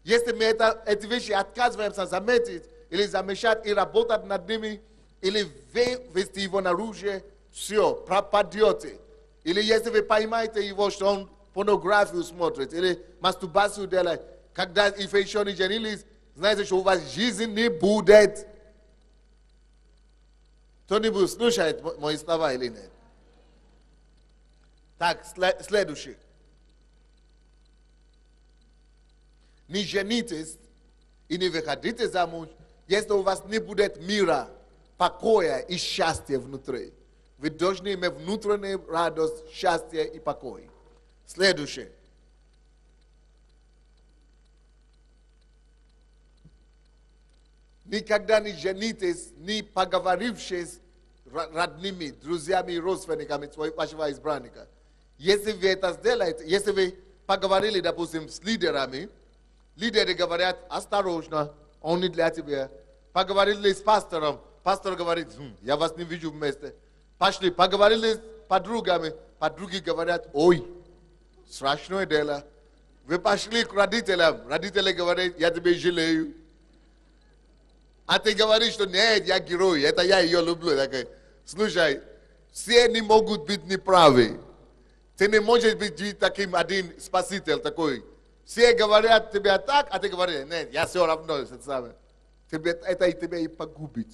Если мы эти вещи отказываемся заметить, или замечать и работать над ними, или вывести его наружу, все, пропадете. Или если вы поймаете его, что он порнографию смотрит, или мастурбацию делает, когда вы еще не женились, знаете, что у вас жизнь не будет. Кто-нибудь слушает мои слова или нет? Так, следующий. Не женитесь и не выходите замуж, если у вас не будет мира, покоя и счастья внутри. Вы должны иметь внутреннюю радость, счастье и покой. Следующее. Никогда не женитесь, не поговорившись с родными, друзьями и родственниками вашего избранника. Если вы это сделаете, если вы поговорили, допустим, с лидерами, лидеры говорят, осторожно, он не для тебя. Поговорили с пастором, пастор говорит, я вас не вижу вместе. Пошли, поговорили с подругами, подруги говорят, ой, страшное дело. Вы пошли к родителям, родители говорят, я тебя жалею. А ты говоришь, что нет, я герой, это я ее люблю. Слушай, все не могут быть неправы. Ты не можешь быть таким один спаситель такой. Все говорят тебе так, а ты говоришь, нет, я все равно. Это и тебя и погубит.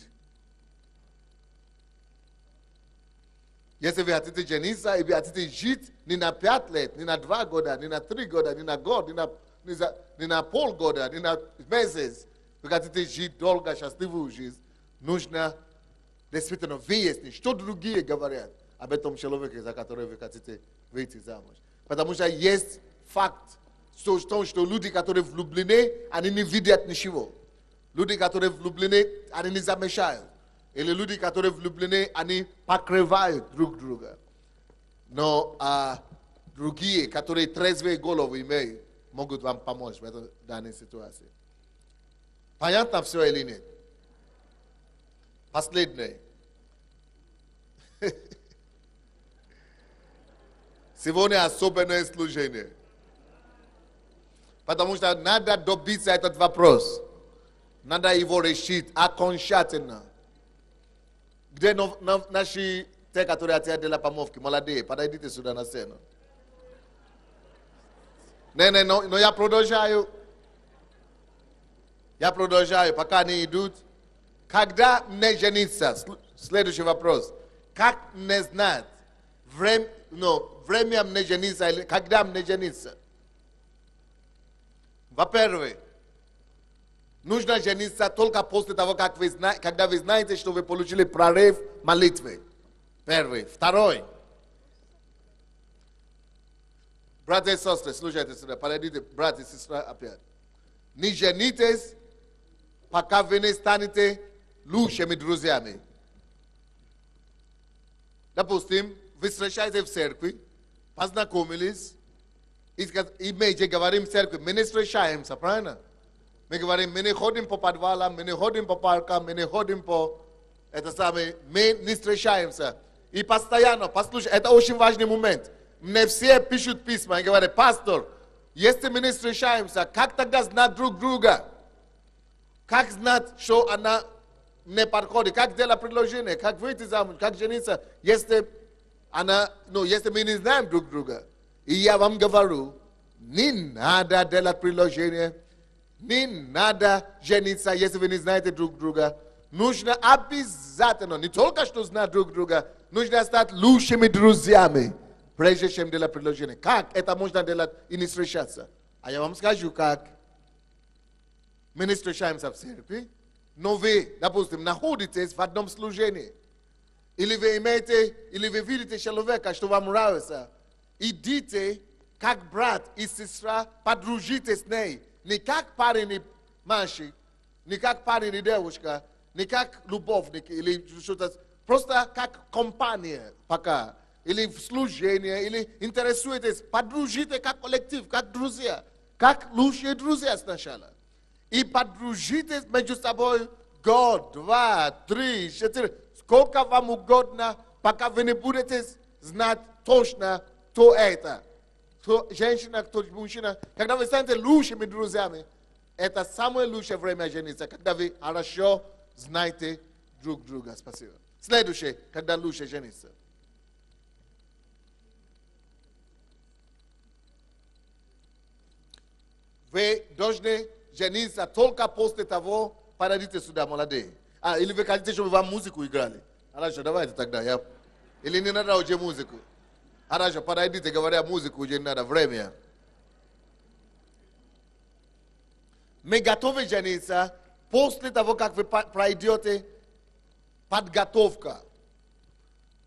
Если вы хотите жениться, и вы хотите жить не на 5 лет, не на 2 года, не на 3 года, не на год, не на полгода, не на месяц, вы хотите жить долго, счастливую жизнь, нужно действительно выяснить, что другие говорят об этом человеке, за которого вы хотите выйти замуж. Потому что есть факт, что люди, которые влюблены, они не видят ничего. Люди, которые влюблены, они не замечают. Или люди, которые влюблены, они покрывают друг друга. Но другие, которые трезвые головы имеют, могут вам помочь в этой данной ситуации. Понятно все или нет? Последнее. Сегодня особенное служение. Потому что надо добиться этот вопрос. Надо его решить окончательно. Где наши те, которые отделали помолвки, молодые, подойдите сюда на сцену. Но я продолжаю. Пока они идут. Когда мне жениться? Следующий вопрос. Как мне знать? Время мне жениться или когда мне жениться? Во-первых, нужно жениться только после того, когда вы знаете, что вы получили прорыв молитвы. Первый. Второй. Братья и сестры, слушайте сюда, подойдите, братья и сестры, опять. Не женитесь, пока вы не станете лучшими друзьями. Допустим, вы встречаетесь в церкви, познакомились, и мы же говорим в церкви, мы не встречаемся, правильно? Мы говорим, мы не ходим по подвалам, мы не ходим по паркам, мы не ходим по... мы не встречаемся. И постоянно, послушайте, это очень важный момент. Мне все пишут письма и говорят, пастор, если мы не встречаемся, как тогда знать друг друга? Как знать, что она не подходит? Как делать предложение? Как выйти замуж? Как жениться? Если мы не знаем друг друга. И я вам говорю, не надо делать предложение, не надо жениться, если вы не знаете друг друга. Нужно обязательно, не только что знать друг друга, нужно стать лучшими друзьями, прежде чем делать предложение. Как это можно делать и не встречаться? А я вам скажу, как. Мы не встречаемся в церкви, но вы, допустим, находитесь в одном служении. Или вы видите человека, что вам нравится. Идите, как брат и сестра, подружитесь с ней. Не как парень и мальчик, не как парень и девушка, не как любовник или что-то. Просто как компания пока. Или в служении, или интересуетесь, подружитесь как коллектив, как друзья. Как лучшие друзья сначала. И подружитесь между собой год, 2, 3, 4. Сколько вам угодно, пока вы не будете знать точно, кто это. Кто женщина, кто мужчина. Когда вы станете лучшими друзьями, это самое лучшее время жениться, когда вы хорошо знаете друг друга. Спасибо. Следующее, когда лучше жениться. Вы должны жениться только после того, подойдите сюда, молодые. Или вы хотите, чтобы вам музыку играли? Хорошо, давайте тогда. Или не надо уже музыку? Хорошо, подойдите, говоря музыку, уже не надо время. Мы готовы жениться после того, как вы пройдете подготовка.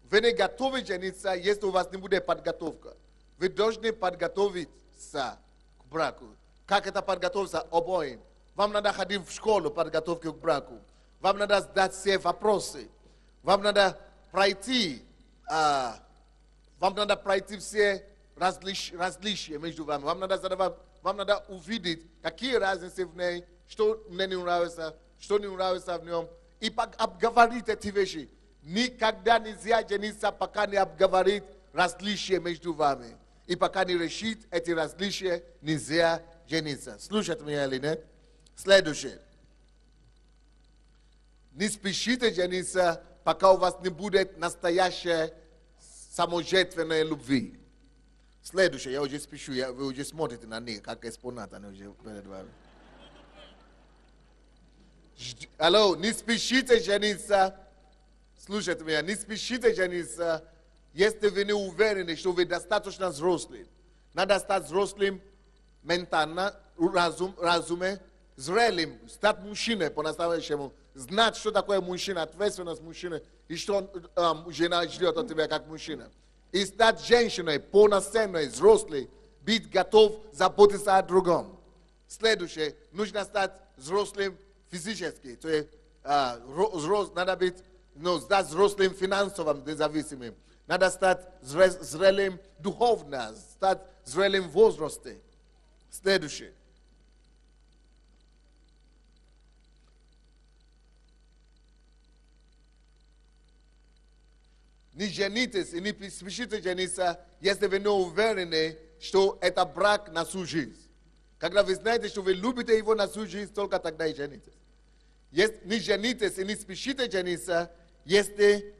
Вы не готовы жениться, если у вас не будет подготовка. Вы должны подготовиться к браку. Как это подготовиться обоим? Вам надо ходить в школу подготовки к браку. Вам надо сдать все вопросы. Вам надо пройти все различия между вами. Вам надо увидеть, какие разницы в ней, что мне не нравится, что не нравится в нем. И обговорить эти вещи. Никогда нельзя жениться, пока не обговорить различия между вами. И пока не решить эти различия, нельзя жениться. Слушайте меня или нет? Следующее. Не спешите жениться, пока у вас не будет настоящей саможертвенной любви. Следующее, я уже спешу, вы уже смотрите на них, как экспонат, они уже перед вами. Алло, не спешите жениться. Слушайте меня, не спешите жениться, если вы не уверены, что вы достаточно взрослые. Надо стать взрослым ментально, разуме, зрелым, стать мужчиной по-настоящему, знать, что такое мужчина, ответственность мужчины, и что жена ждет от тебя как мужчина. И стать женщиной полноценной, взрослой, быть готов заботиться о другом. Следующее, нужно стать взрослым физически, то есть надо быть, стать взрослым финансово независимым. Надо стать зрелым духовно, стать зрелым в возрасте. Следующее. Не женитесь и не спешите жениться, если вы не уверены, что это брак на всю жизнь. Когда вы знаете, что вы любите его на всю жизнь, только тогда и женитесь. Если не женитесь и не спешите жениться, если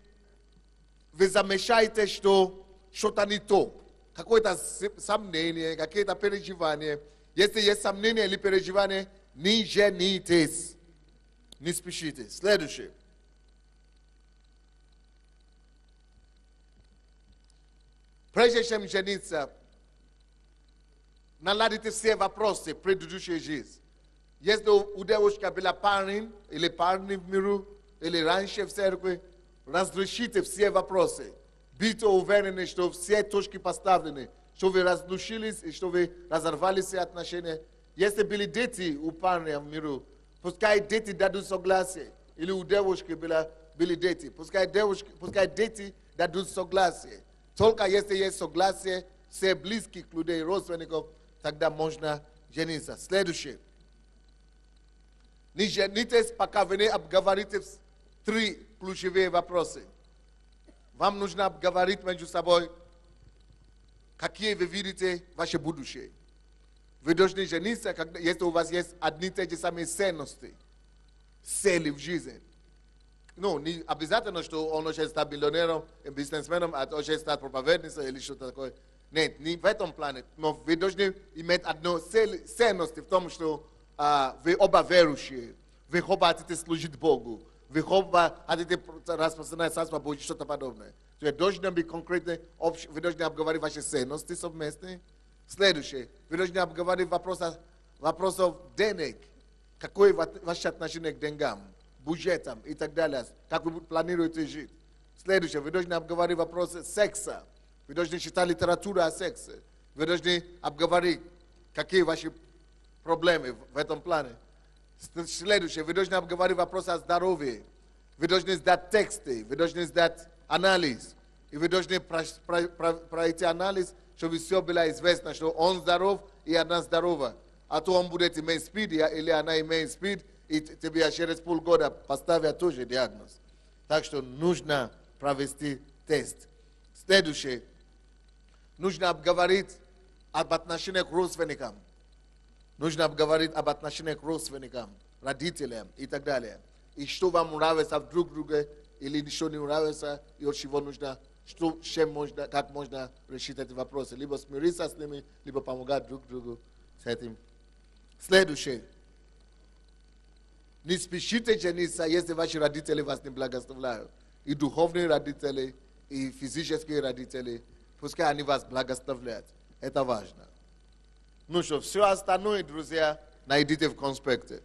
вы замечаете, что что-то не то, какое-то сомнение, какие-то переживания. Если есть сомнения или переживания, не женитесь. Не спешите. Следующее. Прежде чем жениться, наладите все вопросы предыдущей жизни. Если у девушки был парень или парни в миру, или раньше в церкви, разрешите все вопросы. Будьте уверены, что все точки поставлены, что вы разлучились и что вы разорвали все отношения. Если были дети у парня в миру, пускай дети дадут согласие. Или у девушки были дети. Пускай дети дадут согласие. Только если есть согласие, все близких людей, родственников, тогда можно жениться. Следующее. Не женитесь, пока вы не обговорите 3 ключевые вопроса. Вам нужно обговорить между собой, какие вы видите ваше будущее. Вы должны жениться, если у вас есть одни и те же самые ценности, цели в жизни. Ну, не обязательно, что он уже стал миллионером, бизнесменом, а уже стал проповедником или что-то такое. Нет, не в этом плане. Но вы должны иметь одну ценность в том, что вы оба верующие, вы оба хотите служить Богу, вы оба хотите распространять Царство Божье, что-то подобное. То есть должны быть конкретные, вы должны обговорить ваши ценности совместные. Следующее, вы должны обговорить вопросов денег, какое ваше отношение к деньгам, бюджетам и так далее, как вы планируете жить. Следующее, вы должны обговорить вопросы секса, вы должны читать литературу о сексе, вы должны обговорить, какие ваши проблемы в этом плане. Следующее, вы должны обговорить вопросы о здоровье, вы должны сдать тексты, вы должны сдать анализ, и вы должны пройти анализ, чтобы все было известно, что он здоров и она здорова. А то он будет иметь СПИД, или она имеет СПИД, и тебе через полгода поставят тоже диагноз. Так что нужно провести тест. Следующее. Нужно обговорить об отношениях к родственникам. Нужно обговорить об отношениях к родственникам, родителям и так далее. И что вам нравится в друг друге, или что не нравится, и от чего нужно, как можно решить эти вопросы. Либо смириться с ними, либо помогать друг другу с этим. Следующее. Не спешите жениться, если ваши родители вас не благословляют. И духовные родители, и физические родители, пускай они вас благословляют. Это важно. Ну что, все остальное, друзья, найдите в конспекте.